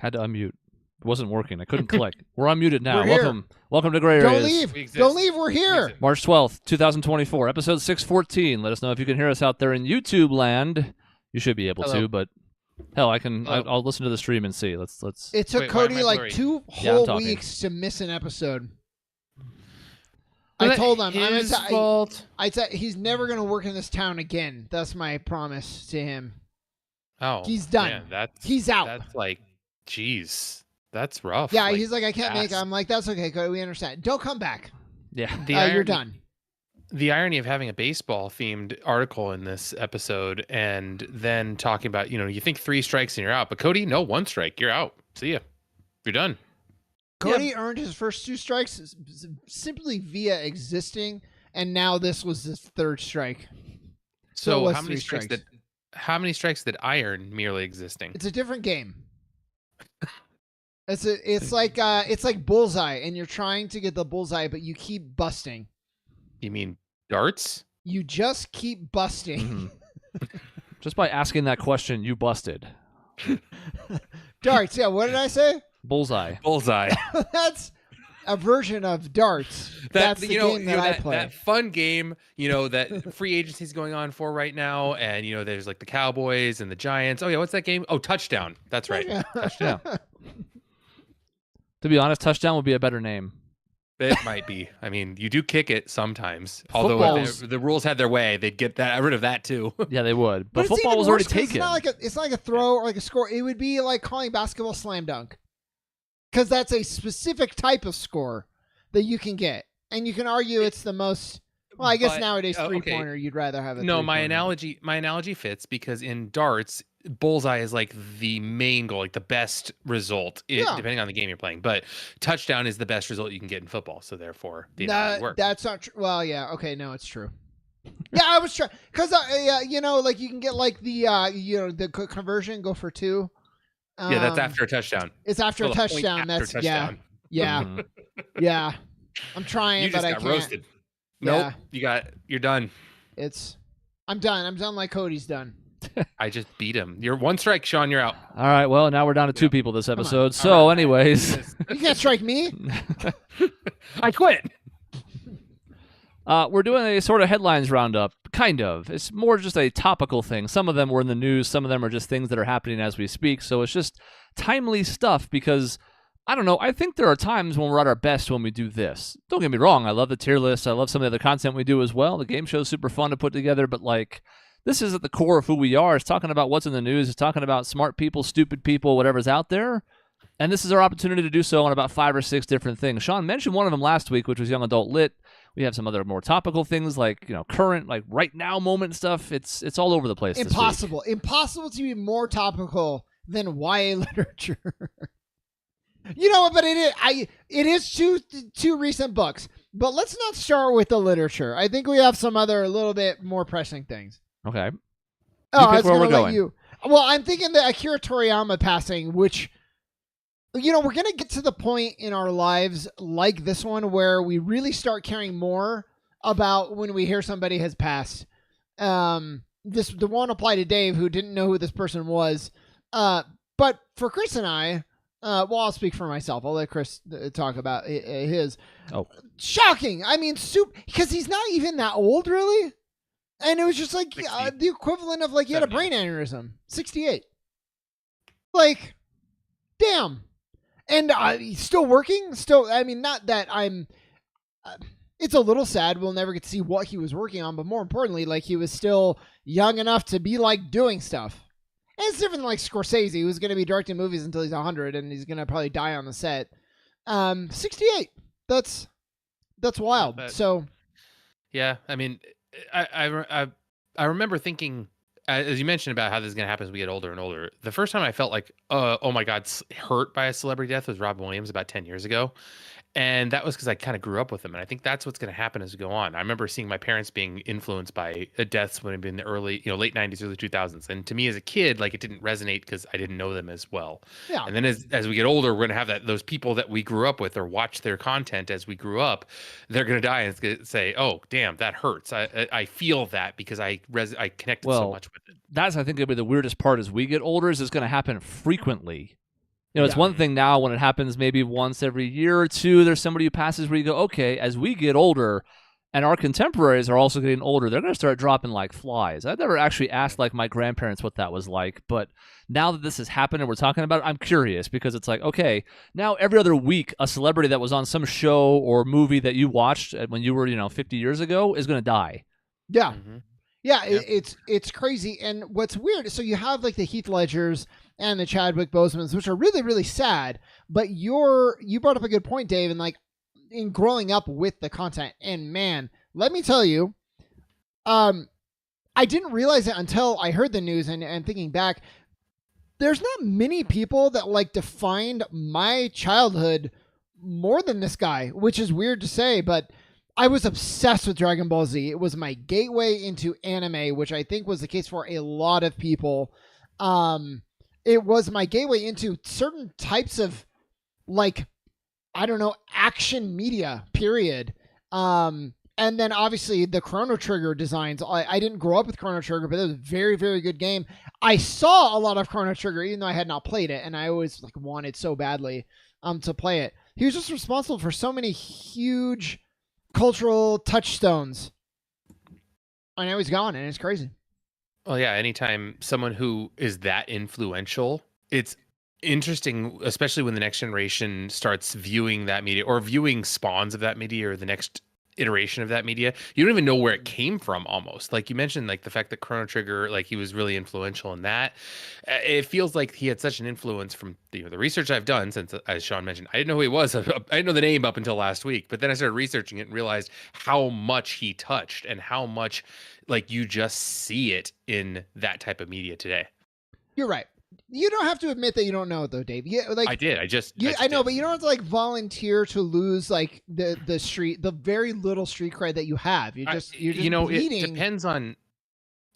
Had to unmute. It wasn't working. I couldn't click. We're unmuted now. We're here. Welcome to Gray Areas. Don't leave. Don't leave. We're here. March 12th, 2024, episode 614. Let us know if you can hear us out there in YouTube land. You should be able to, but hell, I'll listen to the stream and see. Let's. It took Cody like 2 whole weeks to miss an episode. I told him his fault. I said he's never going to work in this town again. That's my promise to him. Oh, he's done. Man, he's out. That's like, geez, that's rough. Yeah, he's like, I can't make it. I'm like, that's okay, Cody. We understand. Don't come back. Yeah, you're done. The irony of having a baseball-themed article in this episode and then talking about, you think 3 strikes and you're out, but Cody, no, 1 strike, you're out. See ya. You're done. Cody earned his first 2 strikes simply via existing, and now this was his 3rd strike. So how many strikes did I earn merely existing? It's a different game. It's like bullseye, and you're trying to get the bullseye, but you keep busting. You mean darts? You just keep busting. Mm-hmm. Just by asking that question, you busted. Darts, yeah. What did I say? Bullseye. That's a version of darts. That's the game that I play. That fun game, that free agency is going on for right now, and there's like the Cowboys and the Giants. Oh yeah, what's that game? Oh, Touchdown. That's right. Touchdown. To be honest, Touchdown would be a better name. It might be. I mean, you do kick it sometimes. Although if the rules had their way, they'd get rid of that too. Yeah, they would. But it's football was already taken. It's not like a throw or like a score. It would be like calling basketball slam dunk. Because that's a specific type of score that you can get. And you can argue it's the most... Well, I guess nowadays 3-pointer, you'd rather have a 3-pointer. No, my analogy fits because in darts, bullseye is like the main goal, like the best result, depending on the game you're playing. But touchdown is the best result you can get in football. So therefore, the analogy works. That's not true. Well, yeah. Okay, no, it's true. Yeah, I was trying... Because, like you can get like the conversion, go for 2. Yeah, that's after a touchdown. It's after a touchdown. That's touchdown. Yeah. Yeah. I'm trying, but I can't. Roasted. Nope. You're done. I'm done. I'm done like Cody's done. I just beat him. You're 1 strike, Sean. You're out. All right. Well, now we're down to 2 people this episode. So, anyways, you can't strike me. I quit. We're doing a sort of headlines roundup. Kind of. It's more just a topical thing. Some of them were in the news. Some of them are just things that are happening as we speak. So it's just timely stuff because, I don't know, I think there are times when we're at our best when we do this. Don't get me wrong. I love the tier list. I love some of the other content we do as well. The game show's super fun to put together, but like, this is at the core of who we are. It's talking about what's in the news. It's talking about smart people, stupid people, whatever's out there. And this is our opportunity to do so on about 5 or 6 different things. Sean mentioned one of them last week, which was Young Adult Lit. We have some other more topical things like, current, like right now moment stuff. It's all over the place. Impossible to be more topical than YA literature. You know what? But it is two recent books. But let's not start with the literature. I think we have some other little bit more pressing things. Okay. I was going to let you. Well, I'm thinking the Akira Toriyama passing, which. We're going to get to the point in our lives like this one where we really start caring more about when we hear somebody has passed. The won't apply to Dave, who didn't know who this person was. But for Chris and I, I'll speak for myself. I'll let Chris talk about his. Oh. Shocking. I mean, because he's not even that old, really. And it was just like the equivalent of like he had a brain aneurysm. 68. Like, damn. And he's still working. Not that I'm. It's a little sad. We'll never get to see what he was working on, but more importantly, like he was still young enough to be like doing stuff. And it's different than like Scorsese, who's going to be directing movies until he's 100, and he's going to probably die on the set. 68. That's wild. So. Yeah, I mean, I remember thinking. As you mentioned about how this is going to happen as we get older and older, the first time I felt like, oh my God, hurt by a celebrity death was Robin Williams about 10 years ago. And that was because I kind of grew up with him. And I think that's what's going to happen as we go on. I remember seeing my parents being influenced by deaths when it had been the early, late 90s, early 2000s. And to me as a kid, like it didn't resonate because I didn't know them as well. Yeah. And then as we get older, we're going to have those people that we grew up with or watch their content as we grew up, they're going to die and it's going to say, oh, damn, that hurts. I feel that because I connected so much with it. That's, I think, going to be the weirdest part as we get older is it's going to happen frequently. You know, it's one thing now when it happens maybe once every year or two, there's somebody who passes where you go, okay, as we get older and our contemporaries are also getting older, they're going to start dropping like flies. I've never actually asked like my grandparents what that was like, but now that this has happened and we're talking about it, I'm curious because it's like, okay, now every other week, a celebrity that was on some show or movie that you watched when you were, 50 years ago is going to die. Yeah. Mm-hmm. Yeah, it's crazy. And what's weird, so you have like the Heath Ledgers and the Chadwick Bosemans, which are really, really sad. But you brought up a good point, Dave, and like in growing up with the content. And man, let me tell you, I didn't realize it until I heard the news and thinking back, there's not many people that like defined my childhood more than this guy, which is weird to say, but I was obsessed with Dragon Ball Z. It was my gateway into anime, which I think was the case for a lot of people. It was my gateway into certain types of, like, I don't know, action media, period. And then obviously the Chrono Trigger designs. I didn't grow up with Chrono Trigger, but it was a very, very good game. I saw a lot of Chrono Trigger, even though I had not played it, and I always like wanted so badly to play it. He was just responsible for so many huge cultural touchstones. I know he's gone, and it's crazy. Well, yeah, anytime someone who is that influential, it's interesting, especially when the next generation starts viewing that media or viewing spawns of that media or the next iteration of that media. You don't even know where it came from almost. Like you mentioned, like the fact that Chrono Trigger, like he was really influential in that. It feels like he had such an influence from the research I've done since, as Sean mentioned, I didn't know who he was. I didn't know the name up until last week, but then I started researching it and realized how much he touched and how much like you just see it in that type of media today. You're right. You don't have to admit that you don't know it though, Dave. Yeah, like I did. I know, but you don't have to like volunteer to lose like the very little street cred that you have. You're just bleeding.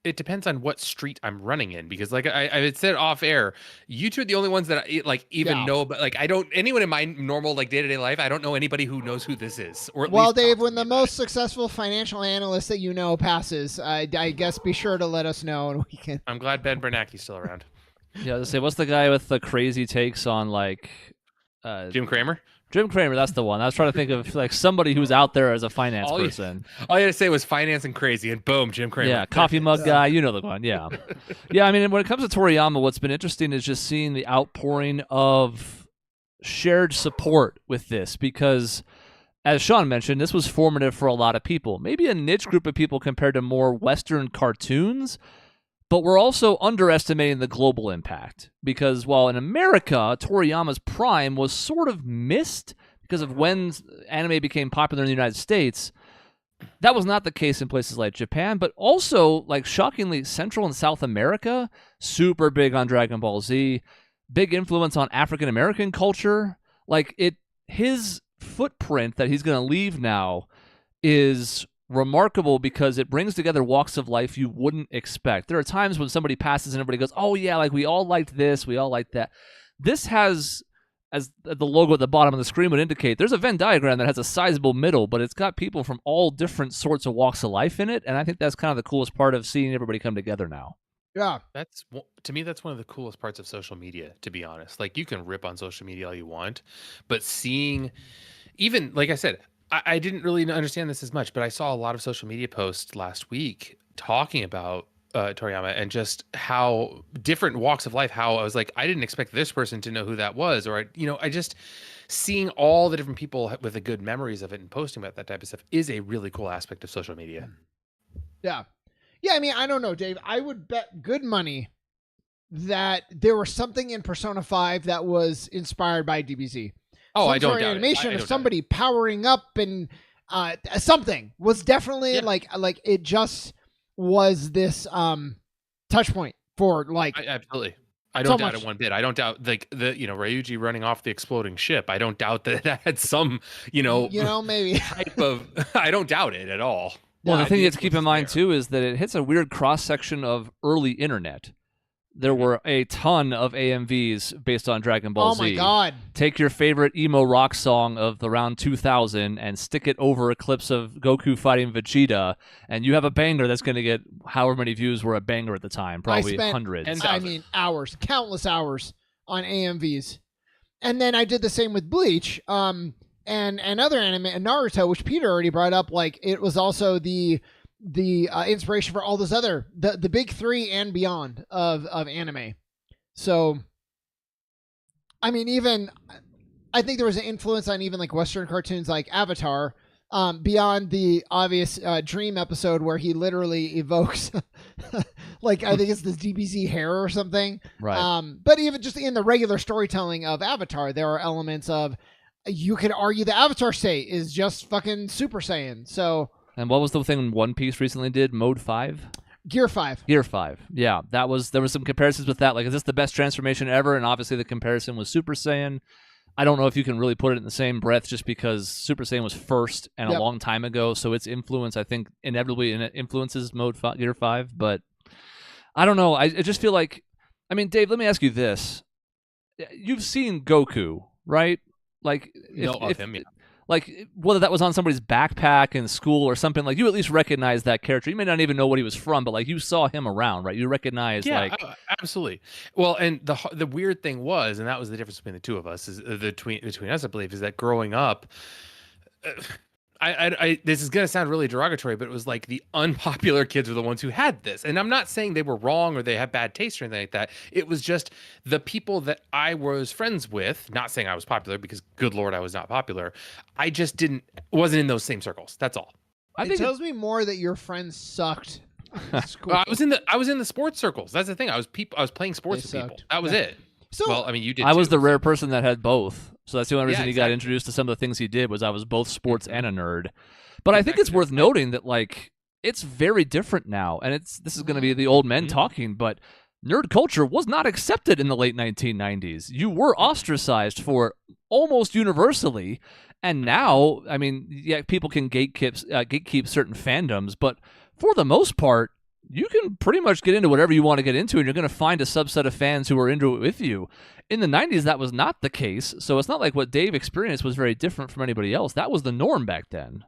It depends on what street I'm running in, because like I had said off air, you two are the only ones that I like even know, but like I don't, anyone in my normal like day-to-day life, I don't know anybody who knows who this is. Or at least Dave, when the most successful financial analyst that you know passes, I guess be sure to let us know and we can. I'm glad Ben Bernanke's still around. Yeah, let's say, what's the guy with the crazy takes on like Jim Cramer? Jim Cramer, that's the one. I was trying to think of like somebody who's out there as a finance person. All you had to say was finance and crazy, and boom, Jim Cramer. Yeah, coffee mug guy, you know the one. Yeah, yeah. I mean, when it comes to Toriyama, what's been interesting is just seeing the outpouring of shared support with this, because, as Sean mentioned, this was formative for a lot of people. Maybe a niche group of people compared to more Western cartoons. But we're also underestimating the global impact, because while in America, Toriyama's prime was sort of missed because of when anime became popular in the United States, that was not the case in places like Japan, but also, like, shockingly, Central and South America, super big on Dragon Ball Z, big influence on African American culture. Like, his footprint that he's going to leave now is remarkable because it brings together walks of life you wouldn't expect. There are times when somebody passes and everybody goes, oh yeah, like we all liked this, we all liked that. This has, as the logo at the bottom of the screen would indicate, there's a Venn diagram that has a sizable middle, but it's got people from all different sorts of walks of life in it, and I think that's kind of the coolest part of seeing everybody come together now. Yeah. To me, that's one of the coolest parts of social media, to be honest. Like, you can rip on social media all you want, but seeing, even, like I said, I didn't really understand this as much, but I saw a lot of social media posts last week talking about Toriyama and just how different walks of life, how I was like, I didn't expect this person to know who that was. Or, I just seeing all the different people with the good memories of it and posting about that type of stuff is a really cool aspect of social media. Yeah. Yeah. I mean, I don't know, Dave, I would bet good money that there was something in Persona 5 that was inspired by DBZ. Oh, I don't doubt animation it. of somebody powering up and something was definitely like it just was this touch point for like absolutely. I don't doubt it one bit. I don't doubt like the Ryuji running off the exploding ship. I don't doubt that had some maybe type of. I don't doubt it at all. Well, the thing you have to keep in mind too is that it hits a weird cross section of early internet. There were a ton of AMVs based on Dragon Ball Z. Oh my god. Take your favorite emo rock song of around 2000 and stick it over clips of Goku fighting Vegeta, and you have a banger that's going to get however many views were a banger at the time, probably hundreds. I mean, hours, countless hours on AMVs. And then I did the same with Bleach. And other anime, and Naruto, which Peter already brought up, like it was also the inspiration for all those other the big three and beyond of anime. So, I mean, even I think there was an influence on even like Western cartoons like Avatar. Beyond the obvious dream episode where he literally evokes, like I think it's this DBZ hair or something. Right. But even just in the regular storytelling of Avatar, there are elements of. You could argue the Avatar state is just fucking Super Saiyan. So. And what was the thing One Piece recently did? Mode 5? Gear 5. Gear 5. Yeah, there was some comparisons with that. Like, is this the best transformation ever? And obviously the comparison was Super Saiyan. I don't know if you can really put it in the same breath just because Super Saiyan was first and a long time ago. So its influence, I think, inevitably influences Gear 5. But I don't know. I just feel like, I mean, Dave, let me ask you this. You've seen Goku, right? Like, like whether that was on somebody's backpack in school or something, like you at least recognize that character. You may not even know what he was from, but like you saw him around, right? You recognize, absolutely. Well, and the weird thing was, and that was the difference between the two of us, is between us, I believe, is that growing up. I this is gonna sound really derogatory, but it was like the unpopular kids were the ones who had this. And I'm not saying they were wrong or they had bad taste or anything like that. It was just the people that I was friends with, not saying I was popular because good Lord, I was not popular. I just wasn't in those same circles. That's all. It tells me more that your friends sucked. I was in the sports circles. That's the thing. I was playing sports with people. That was it. So, well, I mean, you did. I was too, the rare person that had both. So that's the only reason he got exactly. introduced to some of the things he did was I was both sports and a nerd. But I think it's worth noting that like it's very different now, and this is going to be the old men talking, but nerd culture was not accepted in the late 1990s. You were ostracized for it almost universally, and now, I mean, yeah, people can gatekeep certain fandoms, but for the most part, you can pretty much get into whatever you want to get into, and you're going to find a subset of fans who are into it with you. In the 90s, that was not the case, so it's not like what Dave experienced was very different from anybody else. That was the norm back then.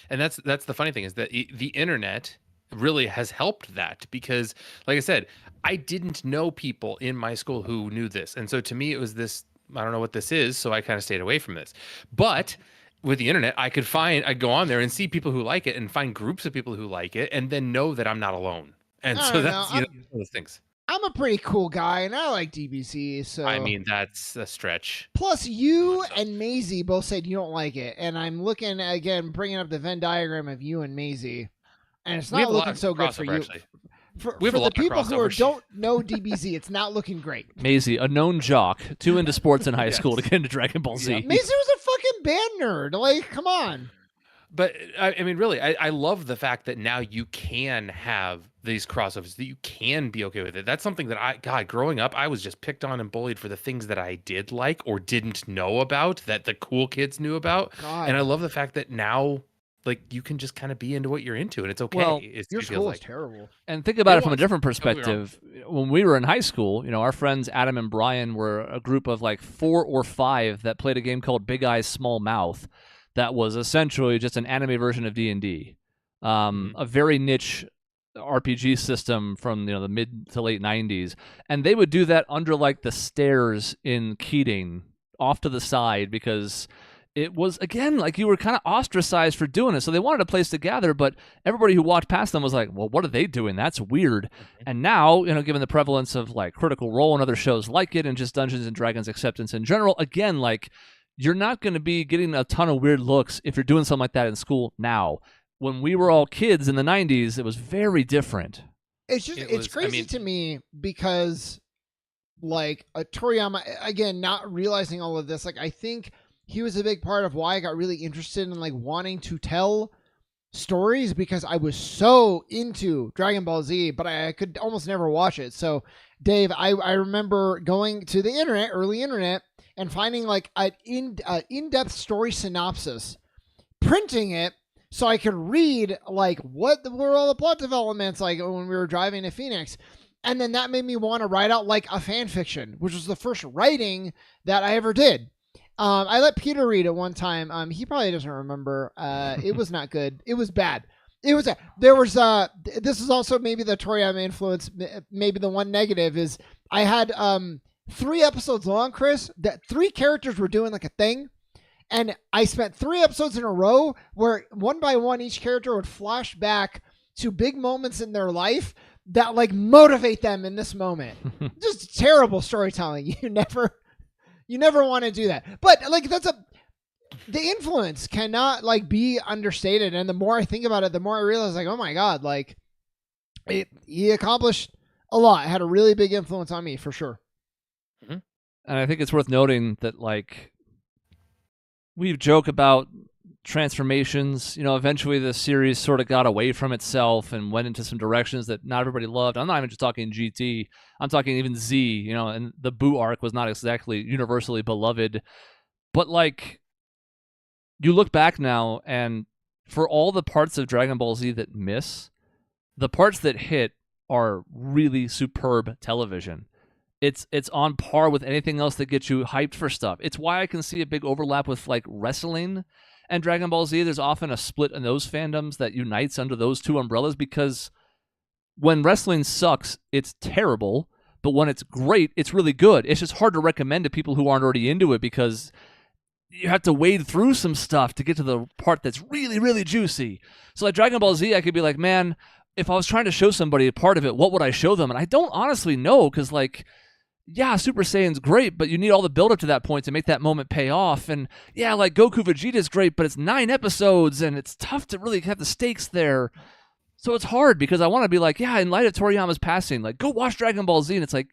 And that's the funny thing is that the internet really has helped that because, like I said, I didn't know people in my school who knew this. And so to me, it was this, I don't know what this is, so I kind of stayed away from this. But with the internet, I'd go on there and see people who like it and find groups of people who like it and then know that I'm not alone. And so that's one of those things. I'm a pretty cool guy and I like DBZ, so I mean that's a stretch. Plus you and Maisie both said you don't like it, and I'm looking again bringing up the Venn diagram of you and Maisie, and it's not looking so good for you. Actually. For the people who don't know DBZ, it's not looking great. Maisie, a known jock, too into sports in high school to get into Dragon Ball Z. Yeah. Maisie was a fucking band nerd. Like, come on. But I mean, really, I love the fact that now you can have these crossovers, that you can be okay with it. That's something that growing up, I was just picked on and bullied for the things that I did like or didn't know about that the cool kids knew about. God. And I love the fact that now, like, you can just kind of be into what you're into and it's okay. Well, your school is terrible. And think about it from a different perspective. When we were in high school, our friends Adam and Brian were a group of like 4 or 5 that played a game called Big Eyes Small Mouth. That was essentially just an anime version of D&D, a very niche RPG system from the mid to late 90s, and they would do that under like the stairs in Keating, off to the side, because it was again like you were kind of ostracized for doing it. So they wanted a place to gather, but everybody who walked past them was like, "Well, what are they doing? That's weird." And now, given the prevalence of like Critical Role and other shows like it, and just Dungeons and Dragons acceptance in general, again, like. You're not going to be getting a ton of weird looks if you're doing something like that in school now. When we were all kids in the 90s, it was very different. It's crazy to me because, like, Toriyama, again, not realizing all of this, like, I think he was a big part of why I got really interested in, like, wanting to tell stories because I was so into Dragon Ball Z, but I could almost never watch it. So, Dave, I remember going to the internet, early internet, and finding like an in-depth story synopsis, printing it so I could read like what were all the plot developments like when we were driving to Phoenix. And then that made me want to write out like a fan fiction, which was the first writing that I ever did. I let Peter read it one time. He probably doesn't remember. It was not good. It was bad. This is also maybe the Toriyama influence. Maybe the one negative is I had 3 episodes long, Chris, that 3 characters were doing like a thing. And I spent 3 episodes in a row where one by one, each character would flash back to big moments in their life that like motivate them in this moment. Just terrible storytelling. You never want to do that. But like the influence cannot like be understated. And the more I think about it, the more I realize like, oh my God, like he accomplished a lot. It had a really big influence on me for sure. And I think it's worth noting that like we joke about transformations. Eventually the series sort of got away from itself and went into some directions that not everybody loved. I'm not even just talking GT. I'm talking even Z, and the Boo arc was not exactly universally beloved. But like, you look back now, and for all the parts of Dragon Ball Z that miss, the parts that hit are really superb television. It's on par with anything else that gets you hyped for stuff. It's why I can see a big overlap with like wrestling and Dragon Ball Z. There's often a split in those fandoms that unites under those two umbrellas, because when wrestling sucks, it's terrible, but when it's great, it's really good. It's just hard to recommend to people who aren't already into it because you have to wade through some stuff to get to the part that's really, really juicy. So like Dragon Ball Z, I could be like, man, if I was trying to show somebody a part of it, what would I show them? And I don't honestly know, because like, yeah, Super Saiyan's great, but you need all the build-up to that point to make that moment pay off. And yeah, like Goku Vegeta's great, but it's 9 episodes, and it's tough to really have the stakes there. So it's hard, because I want to be like, yeah, in light of Toriyama's passing, like, go watch Dragon Ball Z. And it's like,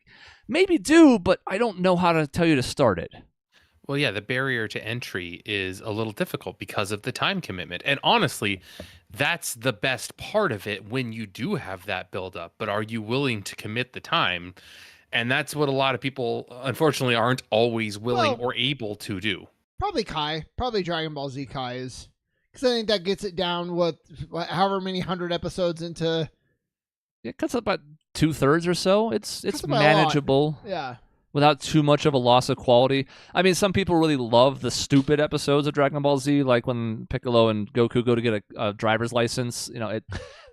maybe do, but I don't know how to tell you to start it. Well, yeah, the barrier to entry is a little difficult because of the time commitment. And honestly, that's the best part of it when you do have that build-up. But are you willing to commit the time? And that's what a lot of people, unfortunately, aren't always willing or able to do. Probably Kai. Probably Dragon Ball Z Kai is. Because I think that gets it down, however many 100 episodes into... It cuts up about 2/3 or so. It's manageable. Yeah. Without too much of a loss of quality. I mean, some people really love the stupid episodes of Dragon Ball Z, like when Piccolo and Goku go to get a driver's license.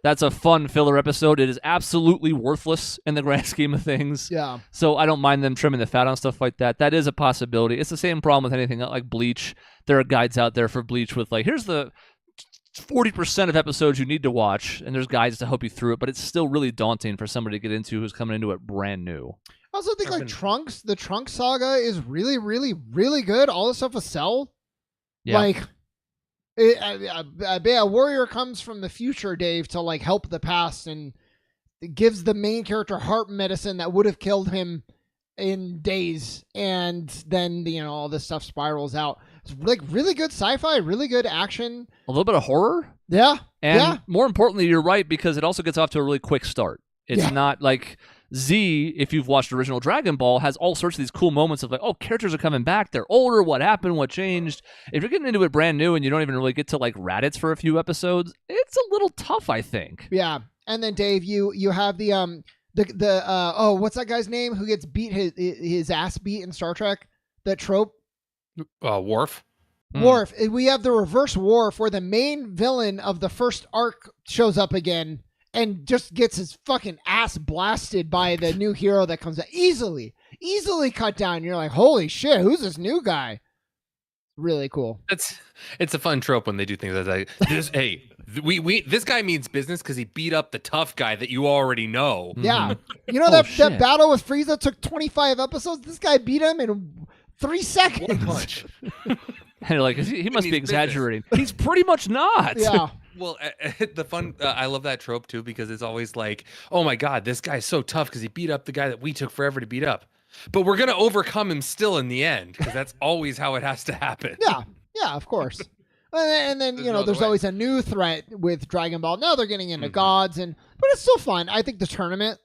That's a fun filler episode. It is absolutely worthless in the grand scheme of things. Yeah. So I don't mind them trimming the fat on stuff like that. That is a possibility. It's the same problem with anything like Bleach. There are guides out there for Bleach with like, here's the 40% of episodes you need to watch, and there's guides to help you through it, but it's still really daunting for somebody to get into who's coming into it brand new. I also think the Trunks saga is really, really, really good. All the stuff with Cell. Yeah. Like, a warrior comes from the future, Dave, to like help the past, and it gives the main character heart medicine that would have killed him in days, and then all this stuff spirals out. It's like really good sci-fi, really good action, a little bit of horror. Yeah, and more importantly, you're right, because it also gets off to a really quick start. It's not like Z, if you've watched original Dragon Ball, has all sorts of these cool moments of like, oh, characters are coming back, they're older, what happened, what changed. If you're getting into it brand new and you don't even really get to like Raditz for a few episodes, it's a little tough, I think. Yeah. And then Dave, you have the what's that guy's name who gets his ass beat in Star Trek? That trope? Worf. Worf. We have the reverse Worf, where the main villain of the first arc shows up again and just gets his fucking ass blasted by the new hero that comes out. Easily cut down. You're like, holy shit, who's this new guy? Really cool. It's a fun trope when they do things like this. Hey, this guy means business because he beat up the tough guy that you already know. Yeah. That battle with Frieza took 25 episodes. This guy beat him in 3 seconds. One punch. And you're like, he must be exaggerating. He's pretty much not. Yeah. Well, I love that trope too, because it's always like, oh my God, this guy's so tough because he beat up the guy that we took forever to beat up. But we're going to overcome him still in the end, because that's always how it has to happen. Yeah. Yeah, of course. And then, there's always a new threat with Dragon Ball. Now they're getting into gods, but it's still fun. I think the tournament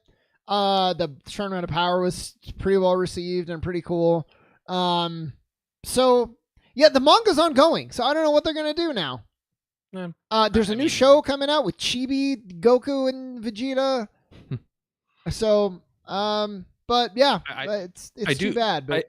of power was pretty well received and pretty cool. So yeah, the manga's ongoing, so I don't know what they're going to do now. There's a new show coming out with Chibi, Goku, and Vegeta. So, but yeah, it's too bad. But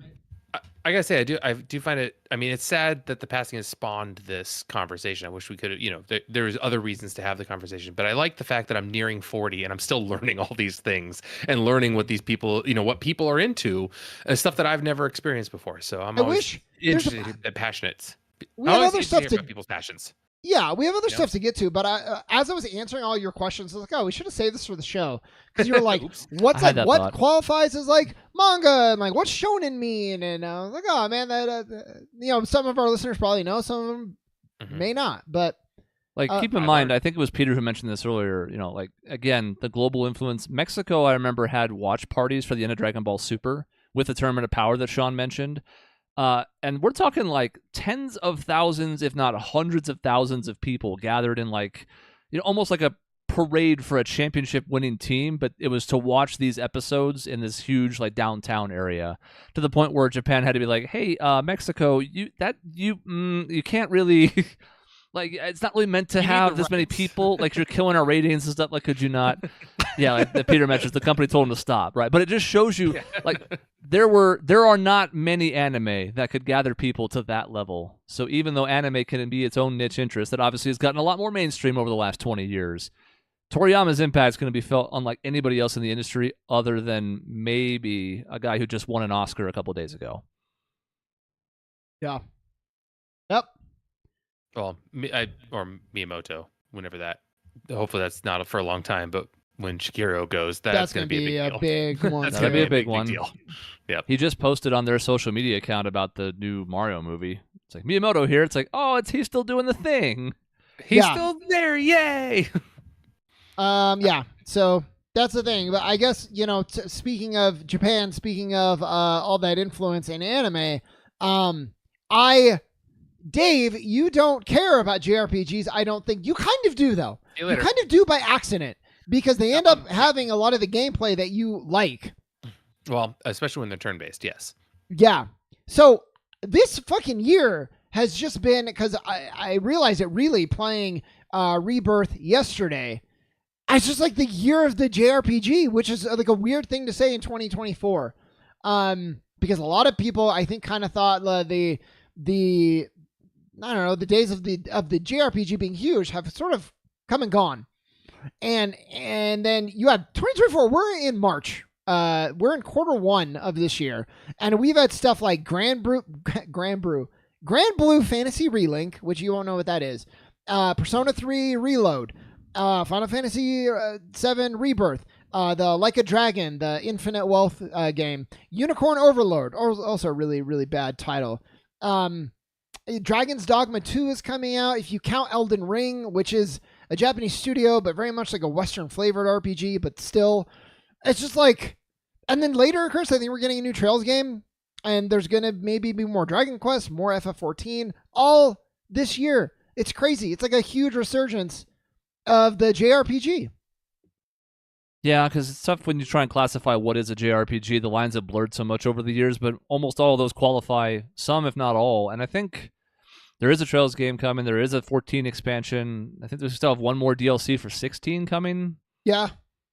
I gotta say, I do find it. I mean, it's sad that the passing has spawned this conversation. I wish we could, there's other reasons to have the conversation, but I like the fact that I'm nearing 40 and I'm still learning all these things and learning what these people, what people are into, stuff that I've never experienced before. So I'm always interested and passionate. We have other stuff about people's passions. Yeah, we have other stuff to get to, but as I was answering all your questions, I was like, oh, we should have saved this for the show. Because you were like, what qualifies as like manga and like what's shonen mean? And I was like, oh man, that some of our listeners probably know, some of them may not. But like keep in mind, I think it was Peter who mentioned this earlier, like again, the global influence. Mexico, I remember, had watch parties for the end of Dragon Ball Super with the Tournament of Power that Sean mentioned. And we're talking like tens of thousands, if not hundreds of thousands of people gathered in like, almost like a parade for a championship winning team, but it was to watch these episodes in this huge like downtown area, to the point where Japan had to be like, hey, Mexico, you can't really like, it's not really meant to have this many people. Like, you're killing our ratings and stuff. Like, could you not? Yeah, like the Peter mentions, the company told him to stop, right? But it just shows you, like, there are not many anime that could gather people to that level. So even though anime can be its own niche interest, that obviously has gotten a lot more mainstream over the last 20 years, Toriyama's impact is going to be felt unlike anybody else in the industry, other than maybe a guy who just won an Oscar a couple of days ago. Yeah. Yep. Well, or Miyamoto, whenever that. Hopefully that's not for a long time, but when Shigiro goes, that's going to be a big one. That's going to be a big one. Deal. Yep. He just posted on their social media account about the new Mario movie. It's like, Miyamoto here. It's like, oh, he's still doing the thing. He's still there. Yay. Yeah. So that's the thing. But I guess, speaking of Japan, speaking of all that influence in anime, Dave, you don't care about JRPGs. I don't think you kind of do, though. You kind of do by accident, because they end up having a lot of the gameplay that you like. Well, especially when they're turn-based, yes. Yeah. So this fucking year has just been, because I realized it really playing Rebirth yesterday. It's just like the year of the JRPG, which is like a weird thing to say in 2024. Because a lot of people, I think, kind of thought the I don't know, the days of the JRPG being huge have sort of come and gone. And then you have 2024, we're in March. We're in quarter one of this year, and we've had stuff like Grand Blue Fantasy Relink, which you won't know what that is. Persona 3 Reload, Final Fantasy 7 Rebirth, the Like a Dragon, the Infinite Wealth game, Unicorn Overlord, also a really, really bad title. Dragon's Dogma 2 is coming out. If you count Elden Ring, which is a Japanese studio, but very much like a Western flavored RPG, but still, it's just like, and then later, of course, I think we're getting a new Trails game, and there's going to maybe be more Dragon Quest, more FF14, all this year. It's crazy. It's like a huge resurgence of the JRPG. Yeah, because it's tough when you try and classify what is a JRPG. The lines have blurred so much over the years, but almost all of those qualify, some if not all. And I think there is a Trails game coming. There is a 14 expansion. I think there's still have one more DLC for 16 coming. Yeah.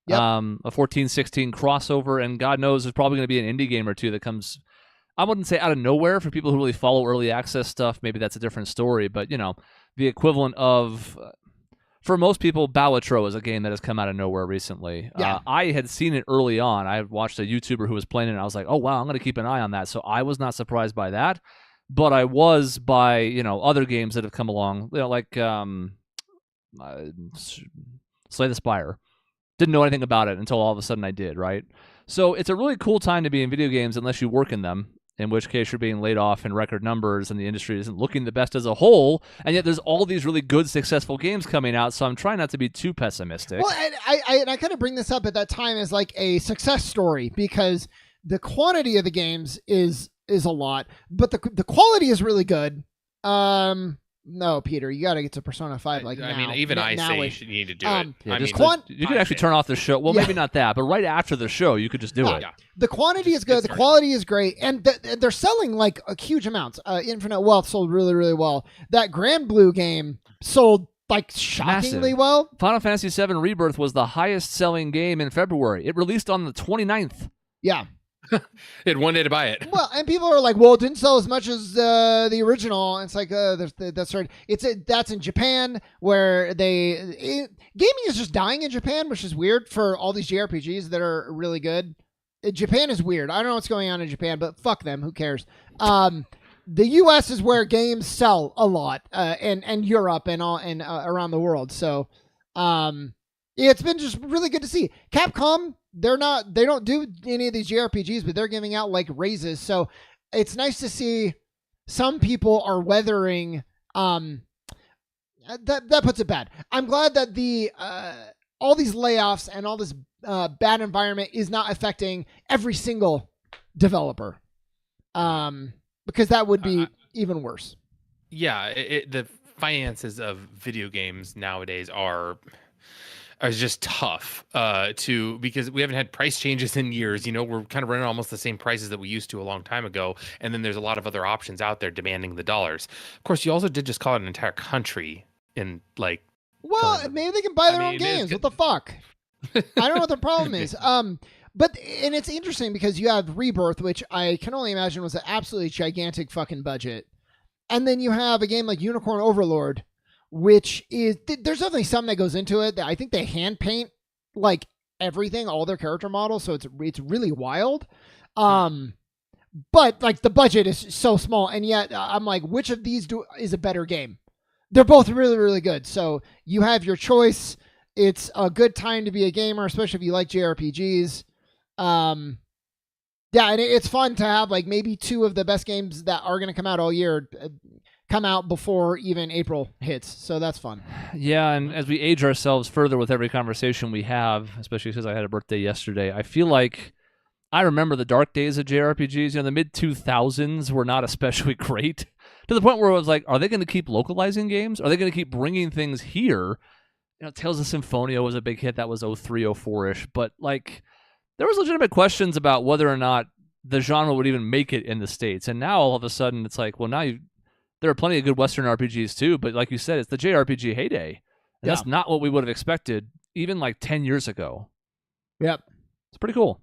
Yep. A 14-16 crossover, and God knows there's probably going to be an indie game or two that comes, I wouldn't say out of nowhere. For people who really follow early access stuff, maybe that's a different story. But, the equivalent of... For most people, Balatro is a game that has come out of nowhere recently. Yeah. I had seen it early on. I watched a YouTuber who was playing it, and I was like, oh, wow, I'm going to keep an eye on that. So I was not surprised by that. But I was by, other games that have come along, like Slay the Spire. Didn't know anything about it until all of a sudden I did, right? So it's a really cool time to be in video games unless you work in them, in which case you're being laid off in record numbers and the industry isn't looking the best as a whole, and yet there's all these really good, successful games coming out, so I'm trying not to be too pessimistic. Well, and I kind of bring this up at that time as like a success story, because the quantity of the games is a lot, but the quality is really good. No, Peter, you got to get to Persona 5 now. I mean, even I say you need to do it. Yeah, you could actually turn off the show. Well, maybe not that, but right after the show, you could just do it. Yeah. The quantity is good. The quality is great. And they're selling like huge amounts. Infinite Wealth sold really, really well. That Grand Blue game sold like shockingly well. Final Fantasy VII Rebirth was the highest selling game in February. It released on the 29th. Yeah. It had one day to buy it. Well, and people are like, well, it didn't sell as much as the original. And it's like, that's right. That's in Japan where gaming is just dying in Japan, which is weird for all these JRPGs that are really good. Japan is weird. I don't know what's going on in Japan, but fuck them. Who cares? The U.S. is where games sell a lot, and Europe and around the world. So, it's been just really good to see. Capcom, they don't do any of these JRPGs, but they're giving out like raises. So it's nice to see some people are weathering. That puts it bad. I'm glad that all these layoffs and all this bad environment is not affecting every single developer. Because that would be even worse. Yeah, the finances of video games nowadays are just tough because we haven't had price changes in years. We're kind of running almost the same prices that we used to a long time ago. And then there's a lot of other options out there demanding the dollars. Of course, you also did just call it an entire country in like. Well, maybe they can buy their own games. What the fuck? I don't know what the problem is. But it's interesting because you have Rebirth, which I can only imagine was an absolutely gigantic fucking budget. And then you have a game like Unicorn Overlord, which is, there's definitely something that goes into it. I think they hand paint like everything, all their character models, so it's really wild. But like the budget is so small, and yet I'm like, which of these is a better game? They're both really, really good. So you have your choice. It's a good time to be a gamer, especially if you like JRPGs. Yeah, and it's fun to have like maybe two of the best games that are going to come out all year come out before even April hits. So that's fun. Yeah, and as we age ourselves further with every conversation we have, especially because I had a birthday yesterday, I feel like I remember the dark days of JRPGs. The mid-2000s were not especially great, to the point where I was like, are they going to keep localizing games? Are they going to keep bringing things here? Tales of Symphonia was a big hit. That was 03, 04-ish. But like, there was legitimate questions about whether or not the genre would even make it in the States. And now all of a sudden it's like, well, there are plenty of good Western RPGs too, but like you said, it's the JRPG heyday. And that's not what we would have expected even like 10 years ago. Yep. It's pretty cool.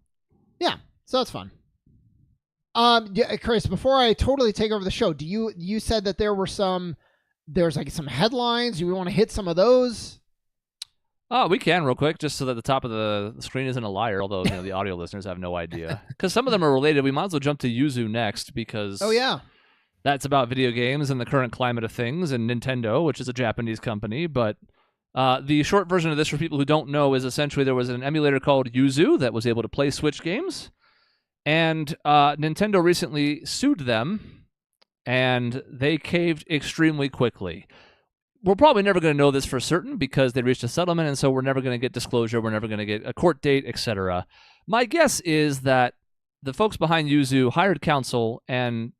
Yeah, so that's fun. Yeah, Chris, before I totally take over the show, you said that there's like some headlines. Do we want to hit some of those? We can real quick, just so that the top of the screen isn't a liar, although the audio listeners have no idea. Because some of them are related. We might as well jump to Yuzu next, because that's about video games and the current climate of things, and Nintendo, which is a Japanese company. But the short version of this, for people who don't know, is essentially there was an emulator called Yuzu that was able to play Switch games, and Nintendo recently sued them, and they caved extremely quickly. We're probably never going to know this for certain because they reached a settlement, and so we're never going to get disclosure. We're never going to get a court date, etc. My guess is that the folks behind Yuzu hired counsel, and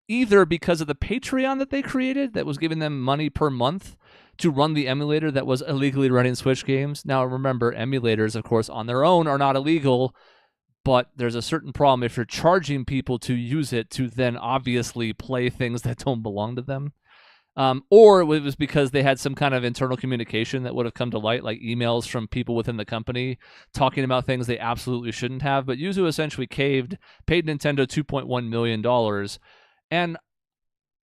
either because of the Patreon that they created that was giving them money per month to run the emulator that was illegally running Switch games. Now, remember, emulators, of course, on their own are not illegal, but there's a certain problem if you're charging people to use it to then obviously play things that don't belong to them. Or it was because they had some kind of internal communication that would have come to light, like emails from people within the company talking about things they absolutely shouldn't have. But Yuzu essentially caved, paid Nintendo $2.1 million. And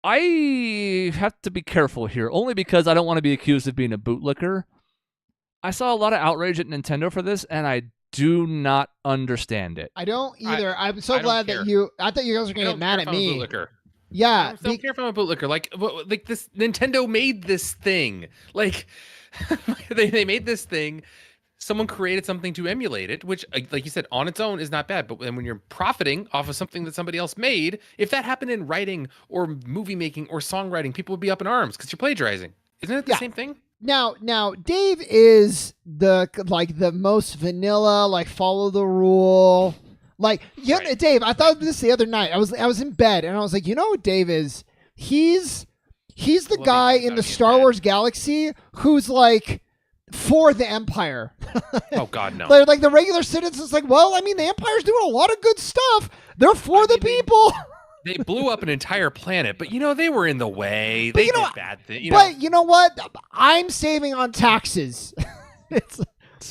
I have to be careful here, only because I don't want to be accused of being a bootlicker. I saw a lot of outrage at Nintendo for this, and I do not understand it. I don't either. I'm so glad that I thought you guys were going to get mad at me. Yeah, I don't care if I'm a bootlicker. Like this, Nintendo made this thing. Like they made this thing. Someone created something to emulate it, which, like you said, on its own is not bad. But when you're profiting off of something that somebody else made, if that happened in writing or movie making or songwriting, people would be up in arms because you're plagiarizing. Isn't it the same thing? Now, Dave is the most vanilla, follow the rule. Dave, I thought of this the other night. I was in bed and I was like, you know what Dave is? He's the guy in the Star Wars galaxy who's for the Empire. Oh God, no. Like the regular citizens, the Empire's doing a lot of good stuff. They're for the people. They blew up an entire planet, but they were in the way. They did bad things. But you know what? I'm saving on taxes.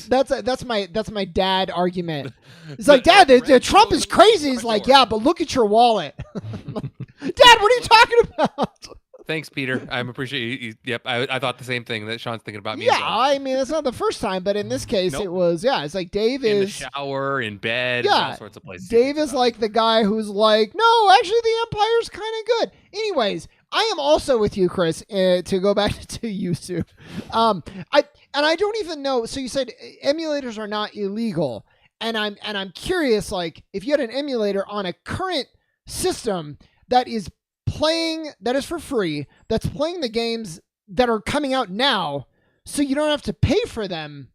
That's my dad argument. It's like, Dad, the Trump is crazy. He's like, yeah, but look at your wallet. Dad, what are you talking about? Thanks, Peter. I appreciate you. Yep, I thought the same thing that Sean's thinking about me. Yeah, I mean, it's not the first time, but in this case, it was. Yeah, it's like Dave in is the shower, in bed, yeah, all sorts of places. Dave is like the guy who's like, no, actually, the Empire's kind of good. Anyways, I am also with you, Chris. To go back to YouTube, I don't even know. So you said emulators are not illegal, and I'm curious, like, if you had an emulator on a current system that is for free, that's playing the games that are coming out now, so you don't have to pay for them.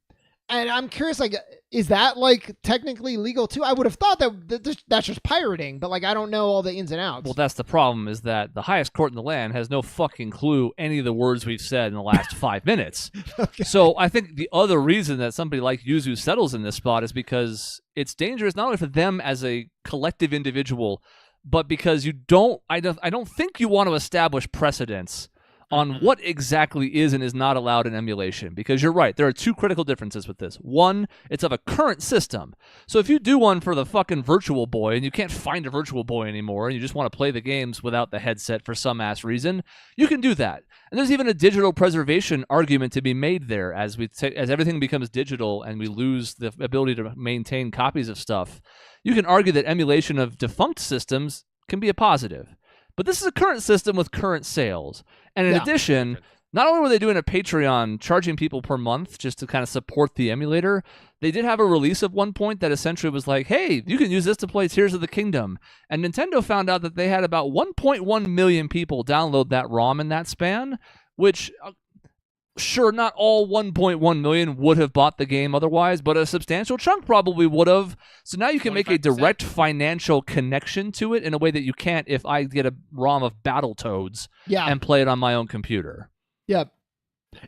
And I'm curious, like, is that like technically legal too? I would have thought that's just pirating, but like I don't know all the ins and outs. Well, that's the problem, is that the highest court in the land has no fucking clue any of the words we've said in the last 5 minutes. Okay. So I think the other reason that somebody like Yuzu settles in this spot is because it's dangerous not only for them as a collective individual, but because I don't think you want to establish precedents on what exactly is and is not allowed in emulation. Because you're right, there are two critical differences with this. One, it's of a current system. So if you do one for the fucking Virtual Boy and you can't find a Virtual Boy anymore and you just want to play the games without the headset for some ass reason, you can do that. And there's even a digital preservation argument to be made there as everything becomes digital and we lose the ability to maintain copies of stuff. You can argue that emulation of defunct systems can be a positive. But this is a current system with current sales. And in addition, not only were they doing a Patreon charging people per month just to kind of support the emulator, they did have a release at one point that essentially was like, hey, you can use this to play Tears of the Kingdom. And Nintendo found out that they had about 1.1 million people download that ROM in that span, which, sure, not all 1.1 million would have bought the game otherwise, but a substantial chunk probably would have. So now you can 25%. Make a direct financial connection to it in a way that you can't if I get a ROM of Battletoads and play it on my own computer. Yep.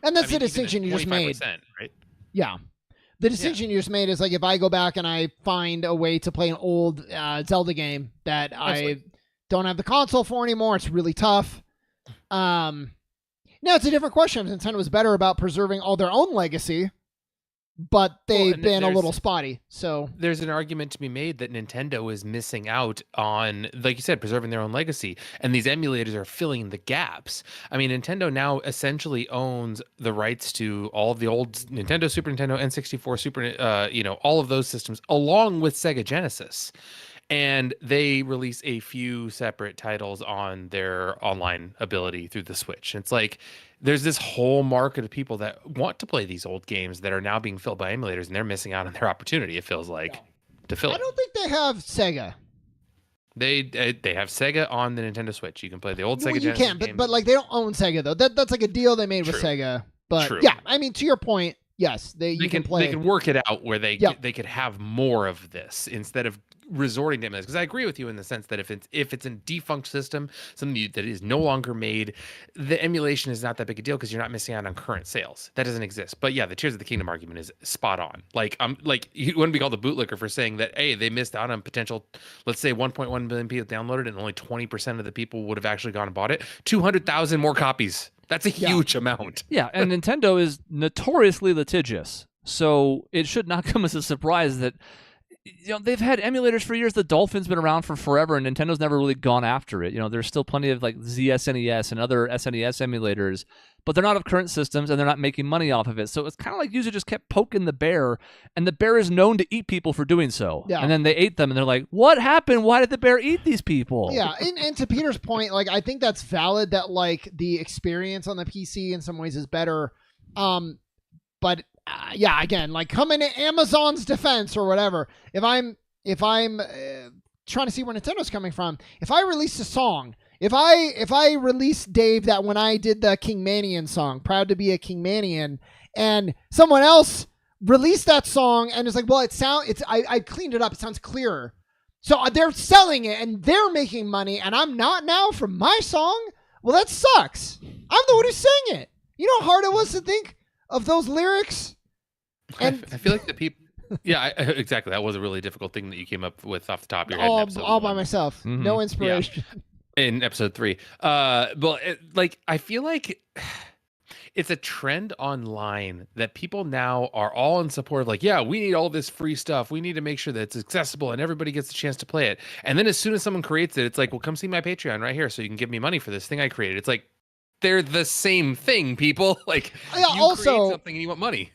And that's the distinction you just made. Right? Yeah. The distinction you just made is like if I go back and I find a way to play an old Zelda game that I don't have the console for anymore, it's really tough. No, it's a different question. Nintendo was better about preserving all their own legacy, but they've been a little spotty. So there's an argument to be made that Nintendo is missing out on, like you said, preserving their own legacy, and these emulators are filling the gaps. I mean, Nintendo now essentially owns the rights to all of the old Nintendo, Super Nintendo, N64, all of those systems, along with Sega Genesis. And they release a few separate titles on their online ability through the Switch. It's like there's this whole market of people that want to play these old games that are now being filled by emulators, and they're missing out on their opportunity, it feels like, to fill it. I don't think they have Sega. They have Sega on the Nintendo Switch. You can play the old Sega Genesis games. But like they don't own Sega, though. That's like a deal they made with Sega. But yeah, I mean, to your point, yes, you can play. They can work it out where they could have more of this instead of resorting to emulators. Because I agree with you in the sense that if it's a defunct system, something that is no longer made, the emulation is not that big a deal because you're not missing out on current sales. That doesn't exist. But yeah, the Tears of the Kingdom argument is spot on. Like you wouldn't be called a bootlicker for saying that, hey, they missed out on potential. Let's say 1.1 million people downloaded and only 20% of the people would have actually gone and bought it. 200,000 more copies. That's a huge amount. Yeah, and Nintendo is notoriously litigious, so it should not come as a surprise that they've had emulators for years. The Dolphin's been around for forever, and Nintendo's never really gone after it. There's still plenty of like ZSNES and other SNES emulators, but they're not of current systems, and they're not making money off of it. So it's kind of like user just kept poking the bear, and the bear is known to eat people for doing so. Yeah. And then they ate them, and they're like, what happened? Why did the bear eat these people? Yeah, and to Peter's point, like I think that's valid that like the experience on the PC in some ways is better. But yeah, again, like coming to Amazon's defense or whatever, if I'm trying to see where Nintendo's coming from, if I release a song, if I release Dave that when I did the Kingmanian song, Proud to be a Kingmanian, and someone else released that song and it's like, well, I cleaned it up, it sounds clearer. So they're selling it and they're making money and I'm not now from my song. Well, that sucks. I'm the one who sang it. You know how hard it was to think of those lyrics? And I feel like the people... Yeah, exactly. That was a really difficult thing that you came up with off the top of your head. All by myself. Mm-hmm. No inspiration. Yeah. In episode 3. I feel like It's a trend online that people now are all in support of, like, yeah, we need all this free stuff. We need to make sure that it's accessible and everybody gets a chance to play it. And then as soon as someone creates it, it's like, well, come see my Patreon right here so you can give me money for this thing I created. It's like, they're the same thing, people. Like, you create something and you want money.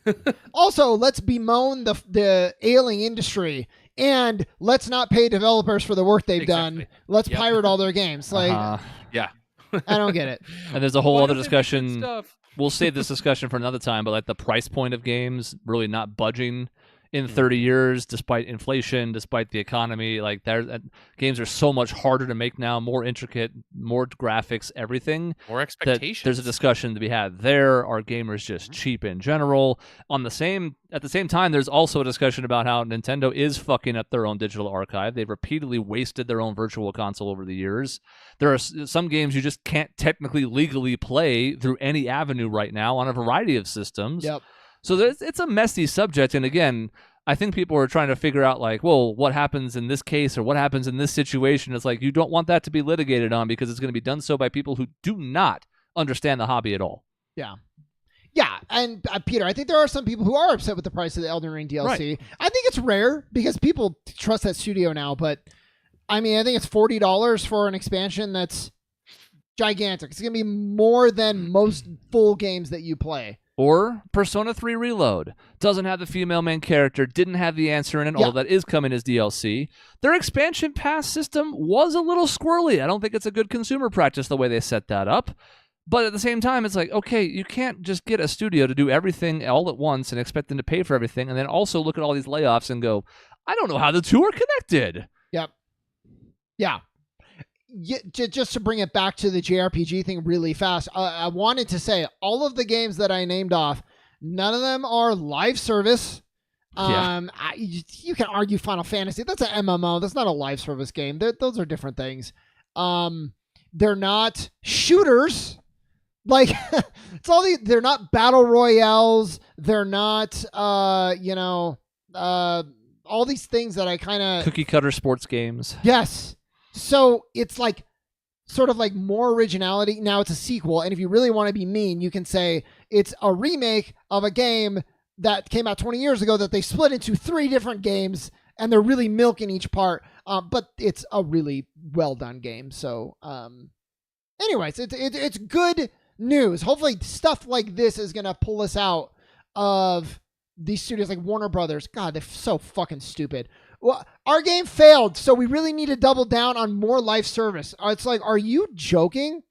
Also, let's bemoan the ailing industry, and let's not pay developers for the work they've done. Let's pirate all their games. Like, yeah. I don't get it. And there's a whole other discussion. We'll save this discussion for another time, but like the price point of games really not budging in 30 years, despite inflation, despite the economy. Like, games are so much harder to make now, more intricate, more graphics, everything. More expectations. There's a discussion to be had there. Are gamers just cheap in general? At the same time, there's also a discussion about how Nintendo is fucking up their own digital archive. They've repeatedly wasted their own virtual console over the years. There are some games you just can't technically legally play through any avenue right now on a variety of systems. Yep. So it's a messy subject, and again, I think people are trying to figure out, like, well, what happens in this case or what happens in this situation? It's like, you don't want that to be litigated on because it's going to be done so by people who do not understand the hobby at all. Yeah. Yeah, and Peter, I think there are some people who are upset with the price of the Elden Ring DLC. Right. I think it's rare because people trust that studio now, but I mean, I think it's $40 for an expansion that's gigantic. It's going to be more than most full games that you play. Or Persona 3 Reload. Doesn't have the female main character, didn't have the answer in it, although that is coming as DLC. Their expansion pass system was a little squirrely. I don't think it's a good consumer practice the way they set that up. But at the same time, it's like, okay, you can't just get a studio to do everything all at once and expect them to pay for everything, and then also look at all these layoffs and go, I don't know how the two are connected. Yep. Yeah. Just to bring it back to the JRPG thing really fast, I wanted to say all of the games that I named off, none of them are live service. You can argue Final Fantasy. That's an MMO. That's not a live service game. Those are different things. They're not shooters. Like, they're not battle royales. They're not, all these things that I kind of... Cookie cutter sports games. Yes. So it's like sort of like more originality. Now it's a sequel. And if you really want to be mean, you can say it's a remake of a game that came out 20 years ago that they split into 3 different games and they're really milking each part. But it's a really well done game. So anyways, it's good news. Hopefully stuff like this is going to pull us out of these studios like Warner Brothers. God, they're so fucking stupid. Well, our game failed, so we really need to double down on more live service. It's like, are you joking?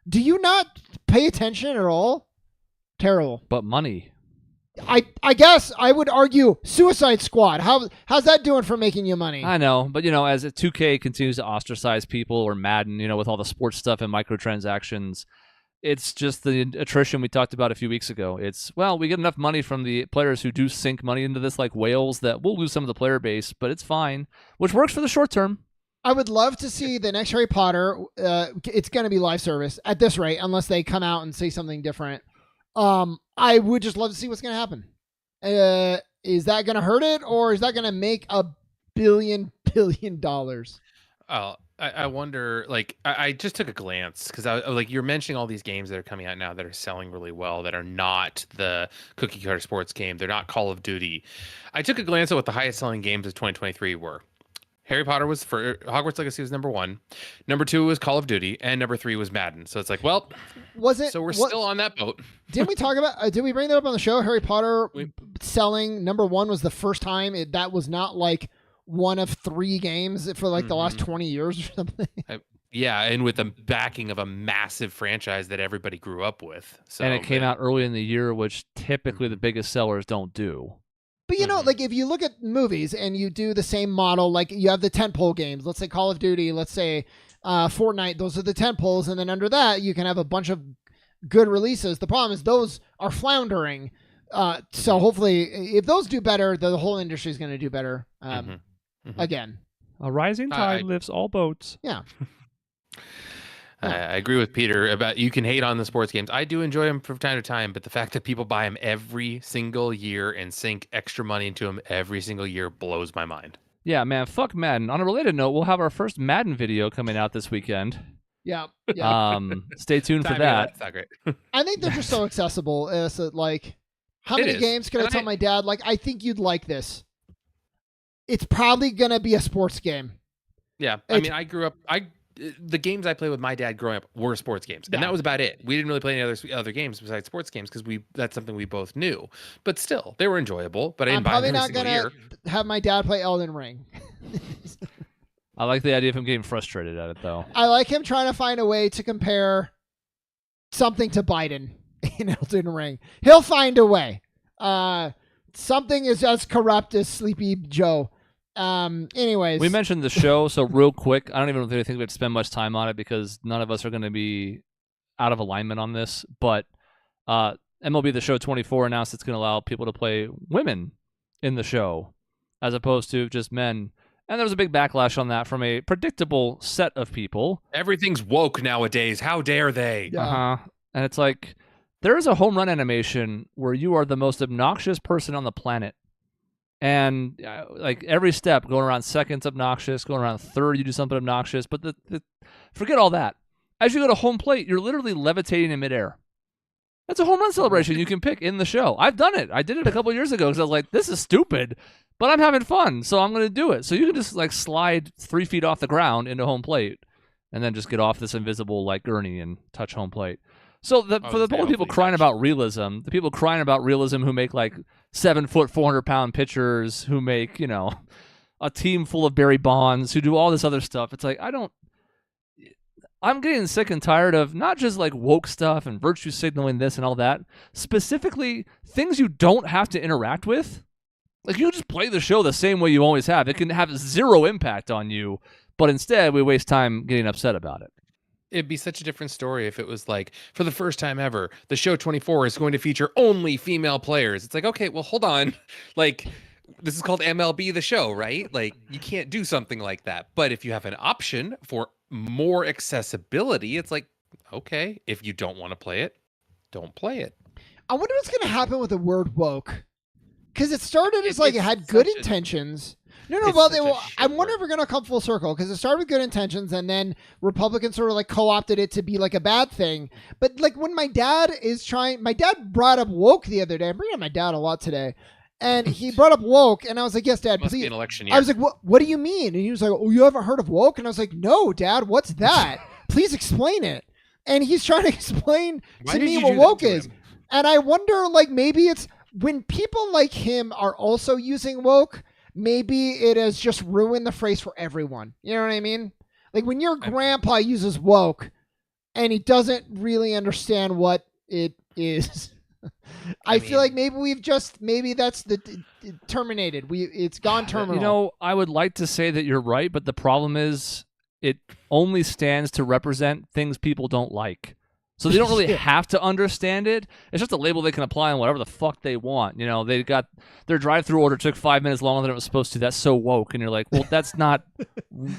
Do you not pay attention at all? Terrible. But money. I guess I would argue Suicide Squad. How's that doing for making you money? I know, but as 2K continues to ostracize people, or Madden, with all the sports stuff and microtransactions, it's just the attrition we talked about a few weeks ago. We get enough money from the players who do sink money into this like whales that we'll lose some of the player base, but it's fine, which works for the short term. I would love to see the next Harry Potter. It's going to be live service at this rate, unless they come out and say something different. I would just love to see what's going to happen. Is that going to hurt it, or is that going to make $1 billion? Oh, I wonder, like, I just took a glance because you're mentioning all these games that are coming out now that are selling really well, that are not the cookie cutter sports game. They're not Call of Duty. I took a glance at what the highest selling games of 2023 were. Harry Potter was Hogwarts Legacy was number 1. Number 2 was Call of Duty, and number 3 was Madden. So it's like, well, so we're still on that boat. Didn't we talk about? Did we bring that up on the show? Harry Potter selling number 1 was the first time that was not like one of 3 games for like the last 20 years or something. Yeah, and with the backing of a massive franchise that everybody grew up with. So, and it came out early in the year, which typically the biggest sellers don't do. But like if you look at movies and you do the same model, like you have the tentpole games, let's say Call of Duty, let's say Fortnite, those are the tentpoles, and then under that you can have a bunch of good releases. The problem is those are floundering. So hopefully if those do better, the whole industry is going to do better. Again, a rising tide lifts all boats. Yeah. I agree with Peter about you can hate on the sports games. I do enjoy them from time to time, but the fact that people buy them every single year and sink extra money into them every single year blows my mind. Yeah, man, fuck Madden. On a related note, we'll have our first Madden video coming out this weekend. Yeah. Stay tuned for Timing of that. that's not great. I think they're just so accessible. So, like, how many games can I tell my dad? Like, I think you'd like this. It's probably gonna be a sports game. Yeah, I mean, I grew up. The games I played with my dad growing up were sports games, and that was about it. We didn't really play any other games besides sports games because that's something we both knew. But still, they were enjoyable. But I'm probably not gonna have my dad play Elden Ring. I like the idea of him getting frustrated at it, though. I like him trying to find a way to compare something to Biden in Elden Ring. He'll find a way. Something is as corrupt as Sleepy Joe. Anyways, we mentioned the show, so real quick, I don't even think we have to spend much time on it because none of us are going to be out of alignment on this. But MLB The Show 24 announced it's going to allow people to play women in the show as opposed to just men. And there was a big backlash on that from a predictable set of people. Everything's woke nowadays. How dare they? Yeah. And it's like, there is a home run animation where you are the most obnoxious person on the planet. And like every step, going around second's obnoxious, going around third, you do something obnoxious. But forget all that. As you go to home plate, you're literally levitating in midair. That's a home run celebration you can pick in the show. I've done it. I did it a couple years ago because I was like, this is stupid, but I'm having fun, so I'm going to do it. So you can just like slide 3 feet off the ground into home plate and then just get off this invisible like gurney and touch home plate. So for the people crying about realism, the people crying about realism who make like 7 foot, 400-pound pitchers, who make, a team full of Barry Bonds, who do all this other stuff. It's like, I'm getting sick and tired of not just like woke stuff and virtue signaling this and all that, specifically things you don't have to interact with. Like you just play the show the same way you always have. It can have zero impact on you, but instead we waste time getting upset about it. It'd be such a different story if it was like, for the first time ever, the show 24 is going to feature only female players. It's like, okay, well, hold on. Like, this is called MLB The Show, right? Like, you can't do something like that. But if you have an option for more accessibility, it's like, okay, if you don't want to play it, don't play it. I wonder what's going to happen with the word woke. Because it started as like it had good intentions. No, well, I wonder if we're going to come full circle because it started with good intentions and then Republicans sort of like co-opted it to be like a bad thing. But like when my dad brought up woke the other day. I'm bringing up my dad a lot today. And he brought up woke and I was like, yes, Dad, Must please. be an election year. I was like, what do you mean? And he was like, oh, you haven't heard of woke? And I was like, no, Dad, what's that? Please explain it. And he's trying to explain to me what woke is. And I wonder like maybe it's when people like him are also using woke, maybe it has just ruined the phrase for everyone. You know what I mean? Like when your grandpa uses woke and he doesn't really understand what it is. I feel like maybe that's terminated. It's gone terminal. I would like to say that you're right, but the problem is it only stands to represent things people don't like. So they don't really have to understand it. It's just a label they can apply on whatever the fuck they want. They got their drive-through order took 5 minutes longer than it was supposed to. That's so woke. And you're like, well, that's not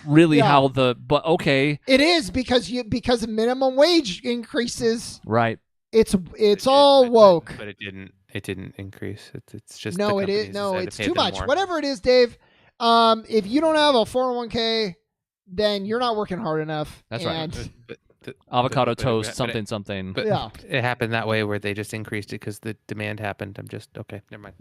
really how but okay. It is because minimum wage increases. Right. It's all woke. But it didn't increase. It's just no, it is no. It's too much. More. Whatever it is, Dave. If you don't have a 401k, then you're not working hard enough. That's right. Avocado toast, something. But it happened that way where they just increased it because the demand happened. I'm just okay. Never mind.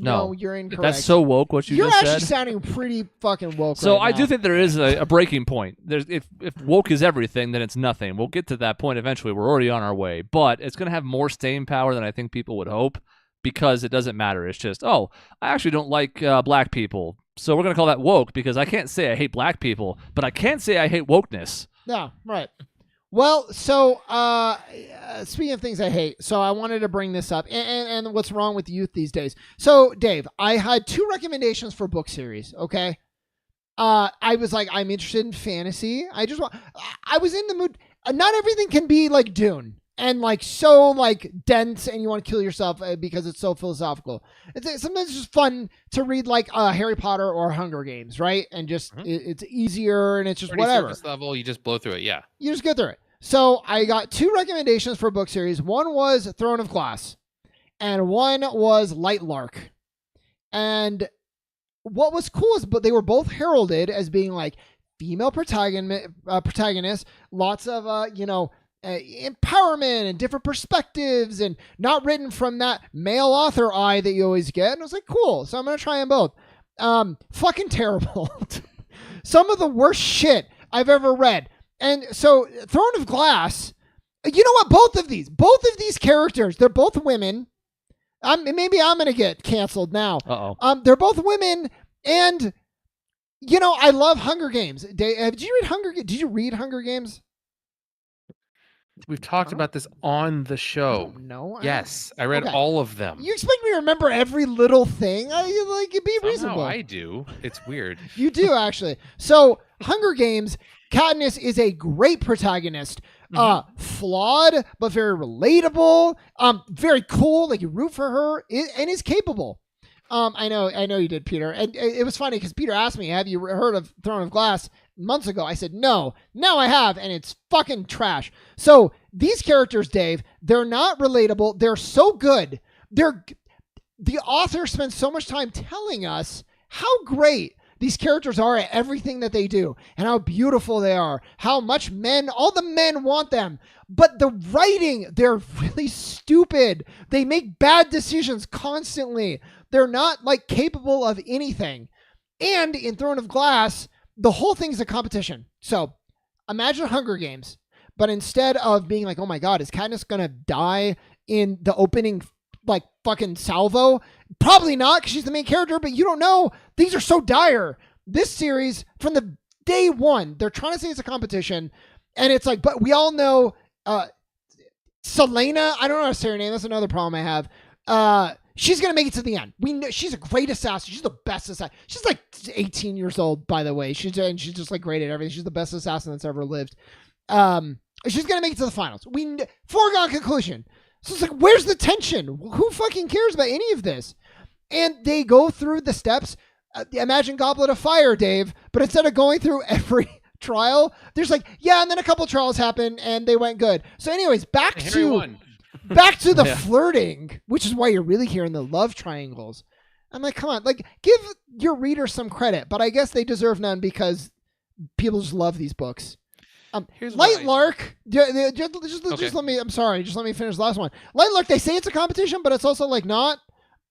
No, you're incorrect. That's so woke. What you're just said. You're actually sounding pretty fucking woke. So right I now. do think there is a breaking point. If woke is everything, then it's nothing. We'll get to that point eventually. We're already on our way, but it's going to have more staying power than I think people would hope because it doesn't matter. It's just I actually don't like black people, so we're going to call that woke because I can't say I hate black people, but I can't say I hate wokeness. No, right. Well, so speaking of things I hate, so I wanted to bring this up and what's wrong with youth these days. So, Dave, I had 2 recommendations for book series, okay? I was like, I'm interested in fantasy. I was in the mood. Not everything can be like Dune and like so like dense and you want to kill yourself because it's so philosophical. Sometimes it's just fun to read like Harry Potter or Hunger Games, right? And just it's easier and it's just pretty whatever. Surface level, you just blow through it, yeah. You just go through it. So I got 2 recommendations for a book series. One was Throne of Glass, and one was Light Lark. And what was cool is, but they were both heralded as being like female protagonists, lots of empowerment and different perspectives, and not written from that male author eye that you always get. And I was like, cool. So I'm gonna try them both. Fucking terrible. Some of the worst shit I've ever read. And so Throne of Glass, you know what? Both of these characters, they're both women. Maybe I'm gonna get canceled now. They're both women, and I love Hunger Games. Did you read Hunger Games? We've talked about this on the show. No. Yes, I read all of them. You expect me to remember every little thing? Be reasonable. I do. It's weird. You do, actually. So, Hunger Games, Katniss is a great protagonist. Flawed, but very relatable. Very cool. Like, you root for her, and is capable. I know you did, Peter. And it was funny because Peter asked me, have you heard of Throne of Glass months ago? I said, no. Now I have, and it's fucking trash. So these characters, Dave, they're not relatable. They're so good. The author spends so much time telling us how great these characters are at everything that they do and how beautiful they are, how much all the men want them. But the writing, they're really stupid. They make bad decisions constantly. They're not capable of anything. And in Throne of Glass, the whole thing's a competition. So imagine Hunger Games, but instead of being like, oh my God, is Katniss going to die in the opening fucking salvo? Probably not, because she's the main character, but you don't know. These are so dire. This series, from the day one, they're trying to say it's a competition, and it's but we all know Selena, I don't know how to say her name, that's another problem I have. She's going to make it to the end. We know she's a great assassin. She's the best assassin. She's 18 years old, by the way. She's just great at everything. She's the best assassin that's ever lived. She's going to make it to the finals. Foregone conclusion. So it's where's the tension? Who fucking cares about any of this? And they go through the steps. Imagine Goblet of Fire, Dave, but instead of going through every trial, there's and then a couple trials happen and they went good. So anyways, back to the flirting, which is why you're really hearing the love triangles. I'm come on, give your readers some credit, but I guess they deserve none because people just love these books. Light Lark, just let me, I'm sorry, just let me finish the last one. Light Lark, they say it's a competition, but it's also not.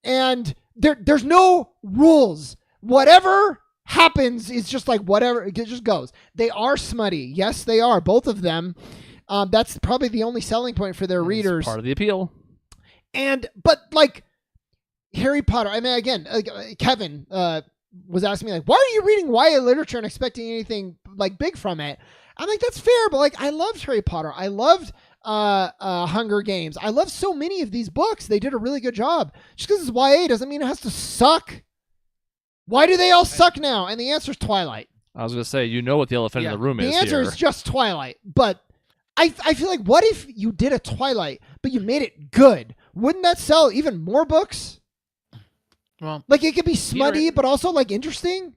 And there's no rules. Whatever happens is just whatever, it just goes. They are smutty. Yes, they are. Both of them. That's probably the only selling point for their readers. Part of the appeal. But Harry Potter, I mean, again, Kevin was asking me, why are you reading YA literature and expecting anything big from it? I'm that's fair, but I loved Harry Potter. I loved Hunger Games. I love so many of these books. They did a really good job. Just because it's YA doesn't mean it has to suck. Why do they all suck now? And the answer is Twilight. I was going to say, what the elephant in the room is. The answer is just Twilight. But I feel what if you did a Twilight, but you made it good? Wouldn't that sell even more books? Well, it could be smutty, but also interesting.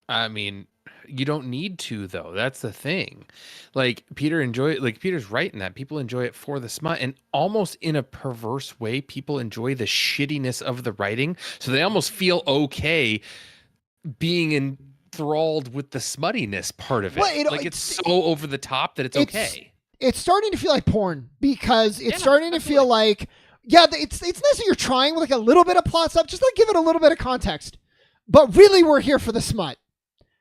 I mean, you don't need to, though. That's the thing. Peter's right in that people enjoy it for the smut, and almost in a perverse way, people enjoy the shittiness of the writing. So they almost feel okay being enthralled with the smuttiness part of it. Well, it's so over the top that it's okay. It's starting to feel like porn because it's starting to feel it's nice that you're trying with a little bit of plot stuff. Just give it a little bit of context. But really, we're here for the smut.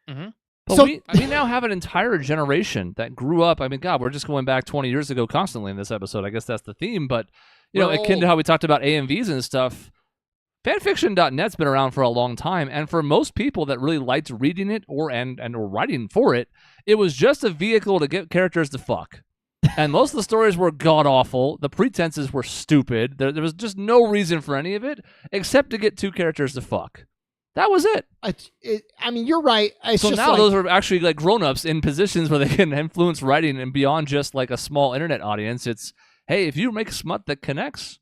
Mm-hmm. So we now have an entire generation that grew up. I mean, God, we're just going back 20 years ago constantly in this episode. I guess that's the theme. But, akin to how we talked about AMVs and stuff, fanfiction.net's been around for a long time. And for most people that really liked reading it or writing for it, it was just a vehicle to get characters to fuck. And most of the stories were god-awful. The pretenses were stupid. There was just no reason for any of it except to get two characters to fuck. That was it. I mean, you're right. So now those are actually grown-ups in positions where they can influence writing and beyond just a small internet audience. It's, hey, if you make smut that connects,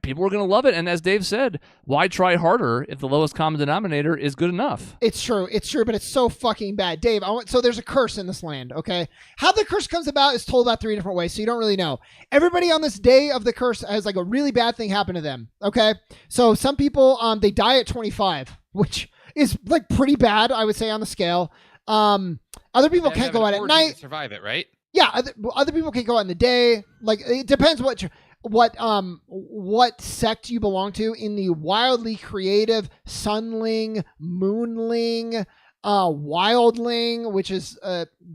people are going to love it. And as Dave said, why try harder if the lowest common denominator is good enough? It's true, but it's so fucking bad. Dave, so there's a curse in this land, okay? How the curse comes about is told about 3 different ways, so you don't really know. Everybody on this day of the curse has a really bad thing happen to them, okay? So some people, they die at 25, which is pretty bad, I would say, on the scale. Other people can't go out at night. To survive it, right? Yeah, other people can go out in the day. Like it depends what sect you belong to. In the wildly creative Sunling, Moonling, Wildling, which is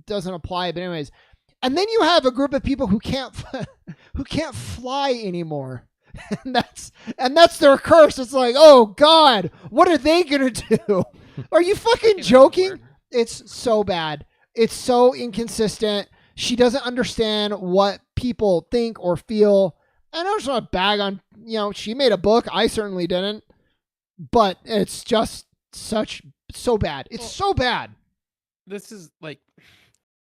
doesn't apply, but anyways. And then you have a group of people who can't fly anymore. And that's their curse. It's like, oh God, what are they gonna do? Are you fucking joking? It's so bad. It's so inconsistent. She doesn't understand what people think or feel. And I just want to bag on, she made a book. I certainly didn't. But it's just so bad. It's so bad. This is like,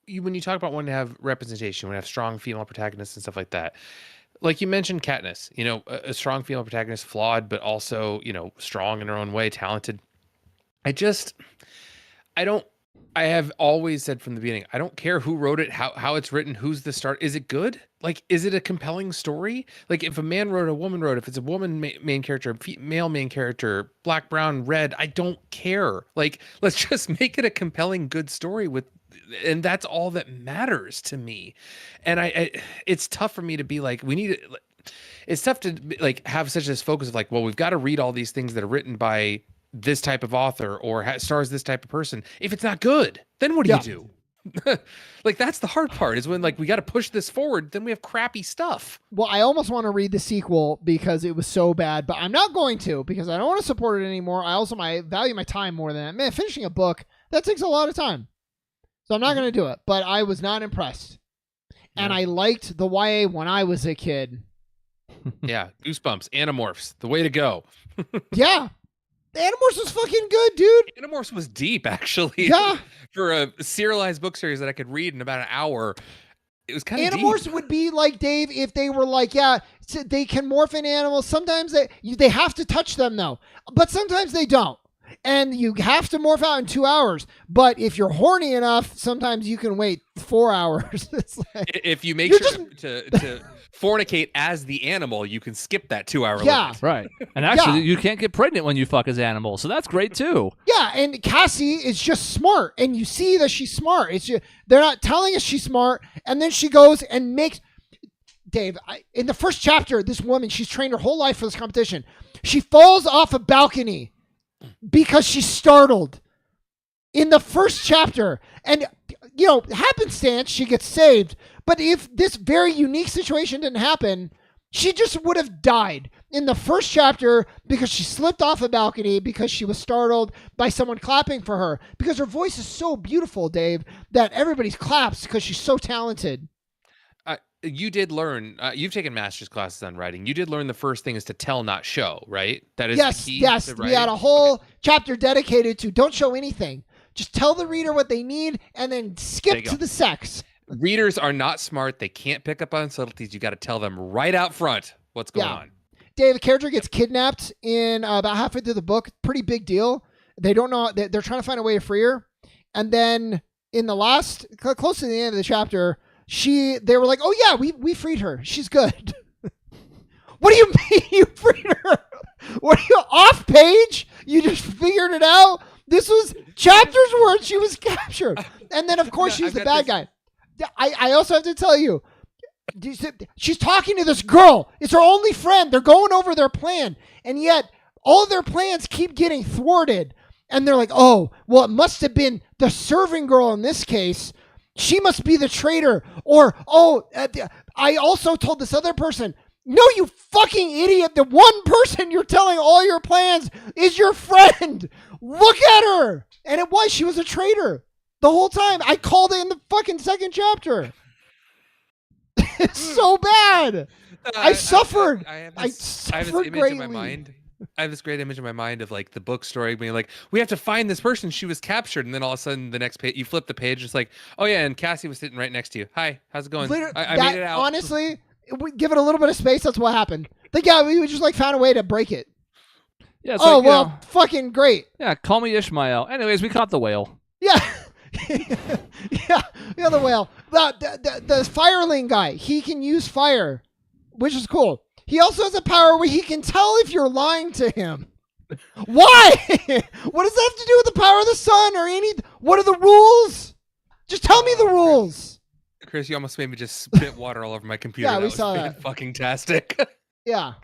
when you talk about wanting to have representation, want to have strong female protagonists and stuff like that. Like you mentioned Katniss, a strong female protagonist, flawed, but also, strong in her own way, talented. I have always said from the beginning, I don't care who wrote it, how it's written, who's the start. Is it good? Like, is it a compelling story? Like, if a man wrote, a woman wrote, if it's a woman main character, male main character, black, brown, red, I don't care. Like, let's just make it a compelling, good story and that's all that matters to me. And it's tough for me to be like, it's tough to like have such this focus of like, well, we've got to read all these things that are written by this type of author or stars this type of person. If it's not good, then what do you do? Like, that's the hard part, is when like we got to push this forward, then we have crappy stuff. Well, I almost want to read the sequel because it was so bad, but I'm not going to, because I don't want to support it anymore. I value my time more than that. Man, finishing a book, that takes a lot of time. So I'm not going to do it, but I was not impressed. And I liked the YA when I was a kid. Yeah, Goosebumps, Animorphs, the way to go. Yeah. Animorphs was fucking good, dude. Animorphs was deep, actually. Yeah. For a serialized book series that I could read in about an hour, it was kind of deep. Animorphs would be like, Dave, if they were like, they can morph in animals. Sometimes they have to touch them, though. But sometimes they don't. And you have to morph out in 2 hours. But if you're horny enough, sometimes you can wait 4 hours. It's like, if you make sure to fornicate as the animal, you can skip that 2 hour limit. Right. And actually, you can't get pregnant when you fuck as animals, so that's great too. Yeah, and Cassie is just smart, and you see that she's smart. It's just, they're not telling us she's smart, and then she goes and makes... Dave, in the first chapter, this woman, she's trained her whole life for this competition. She falls off a balcony because she's startled in the first chapter. And, happenstance, she gets saved. But if this very unique situation didn't happen, she just would have died in the first chapter because she slipped off a balcony because she was startled by someone clapping for her. Because her voice is so beautiful, Dave, that everybody claps because she's so talented. You did learn, you've taken master's classes on writing. You did learn the first thing is to tell, not show, right? That is the key to writing. We had a whole chapter dedicated to don't show anything. Just tell the reader what they need and then skip to the sex. Readers are not smart. They can't pick up on subtleties. You got to tell them right out front what's going on. Dave, a character gets kidnapped in about halfway through the book. Pretty big deal. They don't know. They're trying to find a way to free her. And then in the last, close to the end of the chapter, they were like, oh yeah, we freed her. She's good. What do you mean you freed her? What are you off page? You just figured it out? This was chapters where she was captured. And then of course she's the bad guy. I also have to tell you, she's talking to this girl. It's her only friend. They're going over their plan. And yet all of their plans keep getting thwarted. And they're like, oh, well, it must have been the serving girl in this case. She must be the traitor. Or, I also told this other person. No, you fucking idiot. The one person you're telling all your plans is your friend. Look at her. And she was a traitor the whole time. I called it in the fucking second chapter. It's so bad. I suffered. I suffered greatly. In my mind. I have this great image in my mind of like the book story being like, we have to find this person. She was captured. And then all of a sudden the next page, you flip the page. It's like, oh yeah. And Cassie was sitting right next to you. Hi, how's it going? I made it out. Honestly, we give it a little bit of space. That's what happened. We just like found a way to break it. Yeah. Fucking great. Yeah. Call me Ishmael. Anyways, we caught the whale. Yeah. Yeah. The whale. The fireling guy, he can use fire, which is cool. He also has a power where he can tell if you're lying to him. Why? What does that have to do with the power of the sun or any? What are the rules? Just tell me the rules. Chris, you almost made me just spit water all over my computer. Yeah, that we saw was that. Fucking tastic. Yeah.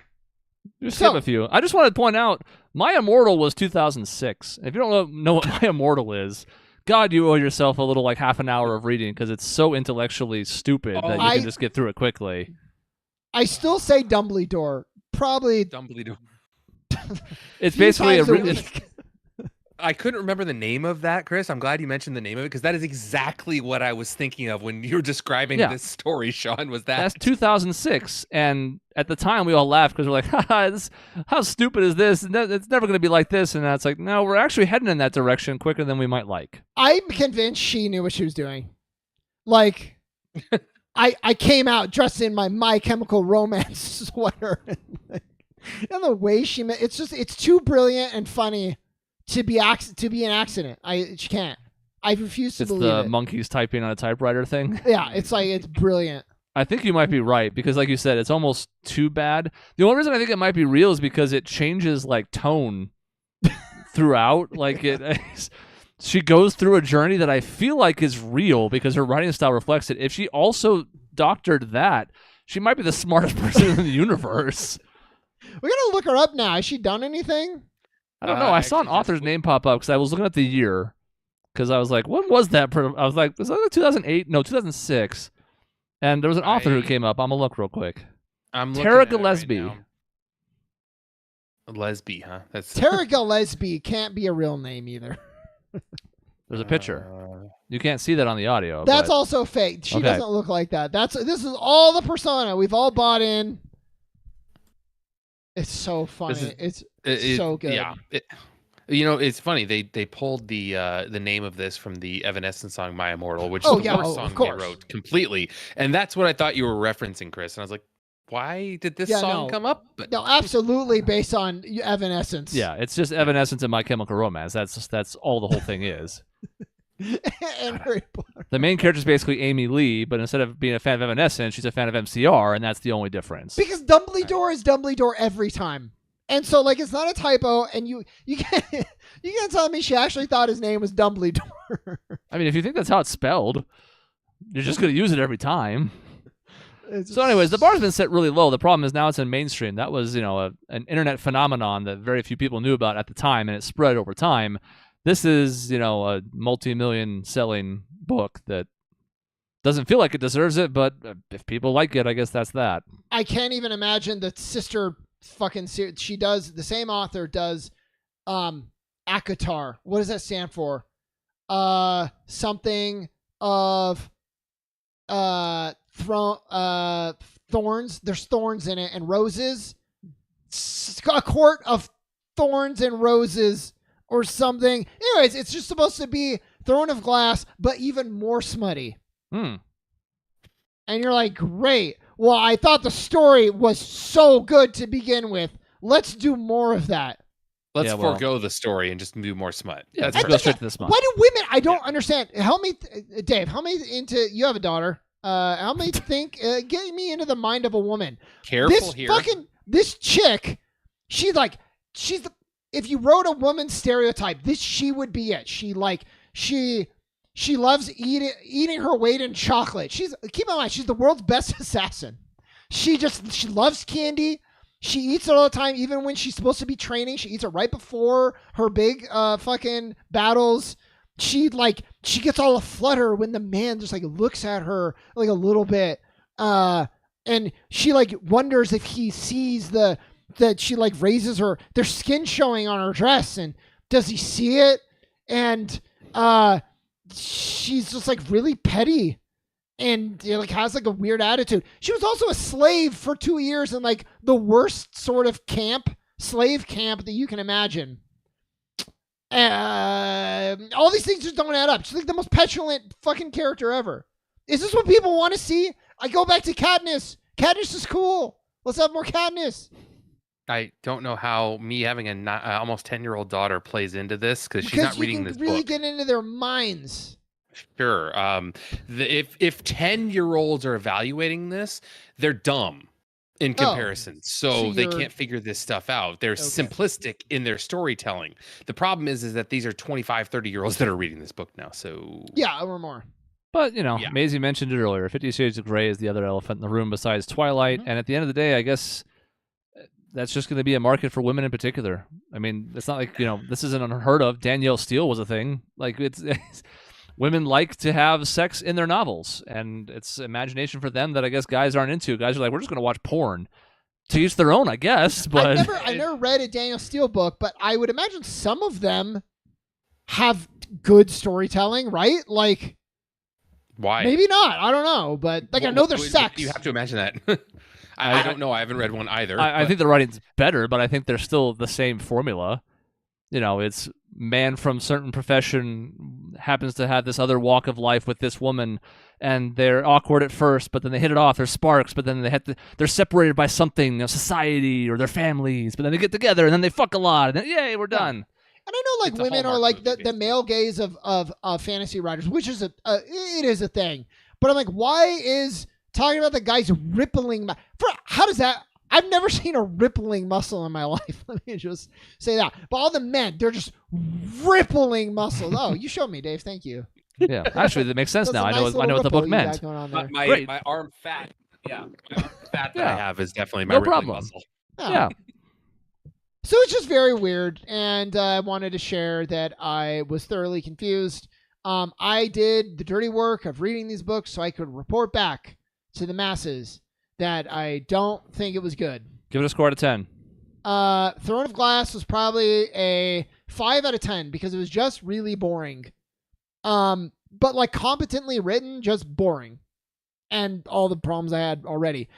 Just skip a few. I just want to point out, My Immortal was 2006. If you don't know what My Immortal is, God, you owe yourself a little like half an hour of reading because it's so intellectually stupid that you can just get through it quickly. I still say Dumbledore. Probably Dumbledore. It's basically I couldn't remember the name of that, Chris. I'm glad you mentioned the name of it because that is exactly what I was thinking of when you were describing this story, Sean. Was that? That's 2006, and at the time we all laughed because we're like, "Haha, how stupid is this? It's never going to be like this." And it's like, no, we're actually heading in that direction quicker than we might like. I'm convinced she knew what she was doing. Like, I came out dressed in My Chemical Romance sweater, and the way she met, it's too brilliant and funny to be an accident. She can't. I refuse to believe it. It's the monkeys typing on a typewriter thing. Yeah, it's brilliant. I think you might be right because, like you said, it's almost too bad. The only reason I think it might be real is because it changes like tone throughout. Like she goes through a journey that I feel like is real because her writing style reflects it. If she also doctored that, she might be the smartest person in the universe. We're gonna look her up now. Has she done anything? I don't know. I saw an author's name pop up because I was looking at the year because I was like, when was that? I was like, was that 2008? No, 2006. And there was an author who came up. I'm going to look real quick. Tara Gillespie. Right Lesby, huh? That's Tara Gillespie can't be a real name either. There's a picture. You can't see that on the audio. That's also fake. She doesn't look like that. This is all the persona we've all bought in. It's so funny. It's so good. Yeah. It's funny. They pulled the name of this from the Evanescence song "My Immortal," which is the worst song they wrote completely. And that's what I thought you were referencing, Chris. And I was like, why did this song come up? But no, absolutely based on Evanescence. Yeah, it's just Evanescence and My Chemical Romance. That's all the whole thing is. And Harry Potter. The main character is basically Amy Lee, but instead of being a fan of Evanescence, she's a fan of MCR, and that's the only difference. Because Dumbledore is Dumbledore every time. And so, like, it's not a typo, and you can't tell me she actually thought his name was Dumbledore. I mean, if you think that's how it's spelled, you're just going to use it every time. So anyways, the bar's been set really low. The problem is now it's in mainstream. That was, an internet phenomenon that very few people knew about at the time, and it spread over time. This is, a multi-million selling book that doesn't feel like it deserves it, but if people like it, I guess that's that. I can't even imagine the sister fucking series. She does, the same author does ACOTAR. What does that stand for? Something of thorns. There's thorns in it and roses. A court of thorns and roses or something. Anyways, it's just supposed to be Throne of Glass, but even more smutty. And you're like, great. Well, I thought the story was so good to begin with. Let's do more of that. Let's forego the story and just do more smut. Yeah, let's go straight to the smut. Why do women? I don't understand. Help me, Dave. Help me into. You have a daughter. Help me think. Get me into the mind of a woman. Careful here. This chick. She's the. If you wrote a woman stereotype, she would be it. She loves eating her weight in chocolate. Keep in mind, she's the world's best assassin. She loves candy. She eats it all the time, even when she's supposed to be training. She eats it right before her big fucking battles. She gets all aflutter when the man just looks at her a little bit. And she wonders if he sees that she raises their skin showing on her dress, and does he see it? And she's just really petty and has a weird attitude. She was also a slave for 2 years in the worst sort of slave camp that you can imagine. All these things just don't add up. She's the most petulant fucking character ever. Is this what people want to see? I go back to Katniss. Katniss is cool. Let's have more Katniss. I don't know how me having a almost 10-year-old daughter plays into this because she's not reading this book. You can really get into their minds. Sure. If 10-year-olds are evaluating this, they're dumb. in comparison. So they you're- can't figure this stuff out. They're simplistic in their storytelling. The problem is that these are 25, 30-year-olds that are reading this book now. So Yeah, or more. But, Yeah. Maisie mentioned it earlier. 50 Shades of Grey is the other elephant in the room besides Twilight. Mhm. And at the end of the day, I guess that's just going to be a market for women in particular. I mean, it's not like, this isn't unheard of. Danielle Steele was a thing. Like, it's women like to have sex in their novels. And it's imagination for them that I guess guys aren't into. Guys are like, we're just going to watch porn. To each their own, I guess. But I never read a Daniel Steele book, but I would imagine some of them have good storytelling, right? Like, why? maybe not. I don't know, but like I know there's sex. You have to imagine that. I don't know. I haven't read one either. I think the writing's better, but I think they're still the same formula. It's man from certain profession happens to have this other walk of life with this woman, and they're awkward at first, but then they hit it off. There's sparks, but then they're separated by something, society or their families, but then they get together and then they fuck a lot, and then yay, we're done. And I know, like, It's a women are Hallmark like movie, the male gaze of fantasy writers, which is it is a thing. But I'm like, why is talking about the guy's rippling? How does that? I've never seen a rippling muscle in my life. Let me just say that. But all the men, they're just rippling muscles. Oh, you showed me, Dave. Thank you. Yeah, actually, that makes sense That's now. a I nice know little what the book ripple you got meant. going on there. My arm fat. Yeah, my arm fat that Yeah. I have is definitely my No rippling problem. muscle. Yeah. So it's just very weird, and I wanted to share that I was thoroughly confused. I did the dirty work of reading these books so I could report back to the masses that I don't think it was good. Give it a score out of 10. Throne of Glass was probably a 5 out of 10 because it was just really boring. But like competently written, just boring. And all the problems I had already.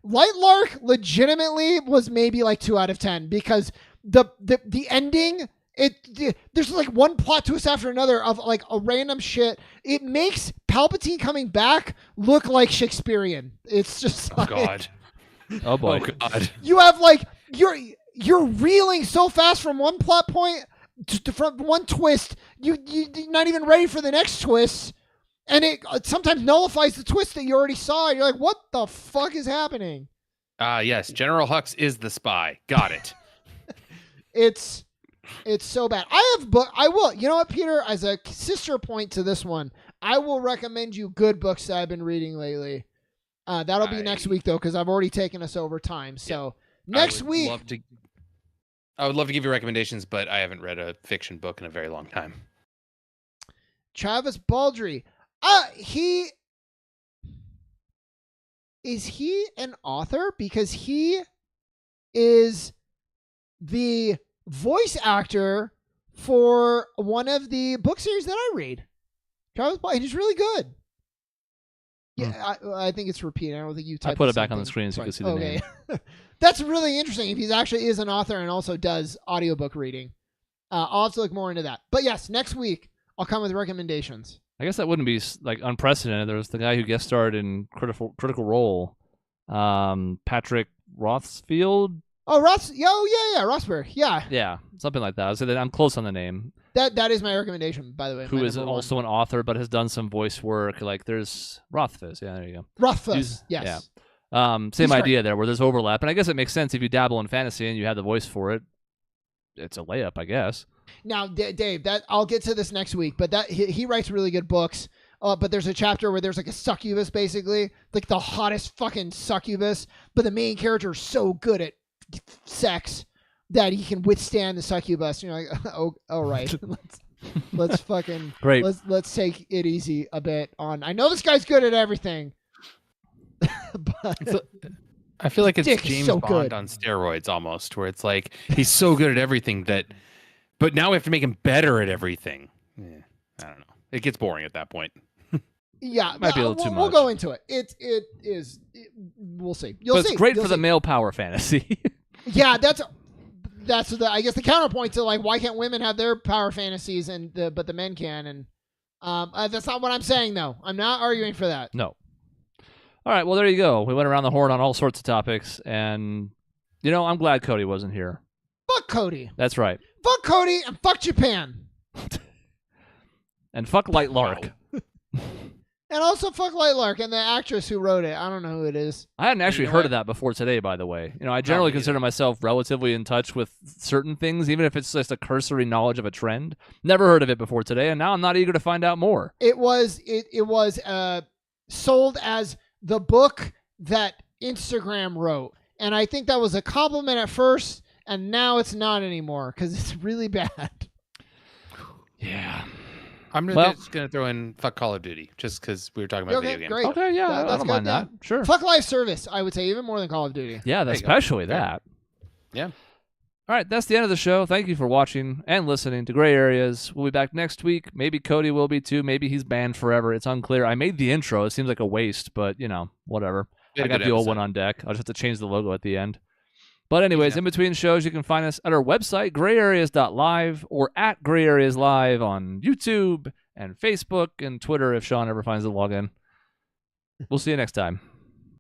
Light Lark legitimately was maybe like 2 out of 10 because the ending, there's like one plot twist after another of like a random shit. It makes Palpatine coming back look like Shakespearean. It's just Oh like, God. Oh boy. Oh God. you have like you're reeling so fast from one plot point from one twist. You're not even ready for the next twist, and it sometimes nullifies the twist that you already saw. You're like, what the fuck is happening? Yes, General Hux is the spy. Got it. It's so bad. I will. You know what, Peter? As a sister point to this one, I will recommend you good books that I've been reading lately. That'll be next week though, because I've already taken us over time. So next week, I would love to give you recommendations, but I haven't read a fiction book in a very long time. Travis Baldry. Is he an author? Because he is the voice actor for one of the book series that I read. Travis Baldry, he's really good. Yeah, I think it's repeating. I don't think you typed I put the it back same on the thing screen so you can twice. see the name. Okay. That's really interesting if he actually is an author and also does audiobook reading. I'll have to look more into that. But yes, next week I'll come with recommendations. I guess that wouldn't be like unprecedented. There's the guy who guest starred in Critical Role, Patrick Rothfield. Oh, Ross. Yeah, Rossberg. Yeah. Yeah, something like that. I said that I'm close on the name. That is my recommendation, by the way. Who is also an author but has done some voice work. Like there's Rothfuss. Yeah, there you go. Rothfuss. Yes. Yeah. Same He's idea there, where there's overlap, and I guess it makes sense if you dabble in fantasy and you have the voice for it. It's a layup, I guess. Now, Dave, that I'll get to this next week, but that he writes really good books. But there's a chapter where there's like a succubus, basically, like the hottest fucking succubus. But the main character is so good at sex that he can withstand the succubus. And you're like, oh, all right, let's fucking Great. Let's take it easy a bit. I know this guy's good at everything, but I feel like it's Dick is James so Bond good. on steroids almost, where it's like he's so good at everything but now we have to make him better at everything. I don't know. It gets boring at that point. yeah, Might be a little too We'll much. go into it. It is. We'll see. You'll But see. it's great You'll for the see. male power fantasy. Yeah, that's I guess the counterpoint to like why can't women have their power fantasies but the men can, and that's not what I'm saying though. I'm not arguing for that. No. All right, well, there you go. We went around the horn on all sorts of topics, and, I'm glad Cody wasn't here. Fuck Cody. That's right. Fuck Cody and fuck Japan. And fuck Light Lark. And also fuck Lightlark and the actress who wrote it. I don't know who it is. I hadn't actually know heard what? of that before today, by the way. I generally me either. consider myself relatively in touch with certain things, even if it's just a cursory knowledge of a trend. Never heard of it before today, and now I'm not eager to find out more. It was sold as the book that Instagram wrote. And I think that was a compliment at first, and now it's not anymore because it's really bad. Yeah. I'm just going to throw in fuck Call of Duty just because we were talking about video games. Great. Okay, yeah, I don't mind that. Sure. Fuck live service, I would say, even more than Call of Duty. Yeah, especially that. Yeah. All right, that's the end of the show. Thank you for watching and listening to Gray Areas. We'll be back next week. Maybe Cody will be too. Maybe he's banned forever. It's unclear. I made the intro. It seems like a waste, but, whatever. I got the old one on deck. I'll just have to change the logo at the end. But anyways, in between shows, you can find us at our website, grayareas.live, or at Gray Areas Live on YouTube and Facebook and Twitter if Sean ever finds the login. We'll see you next time.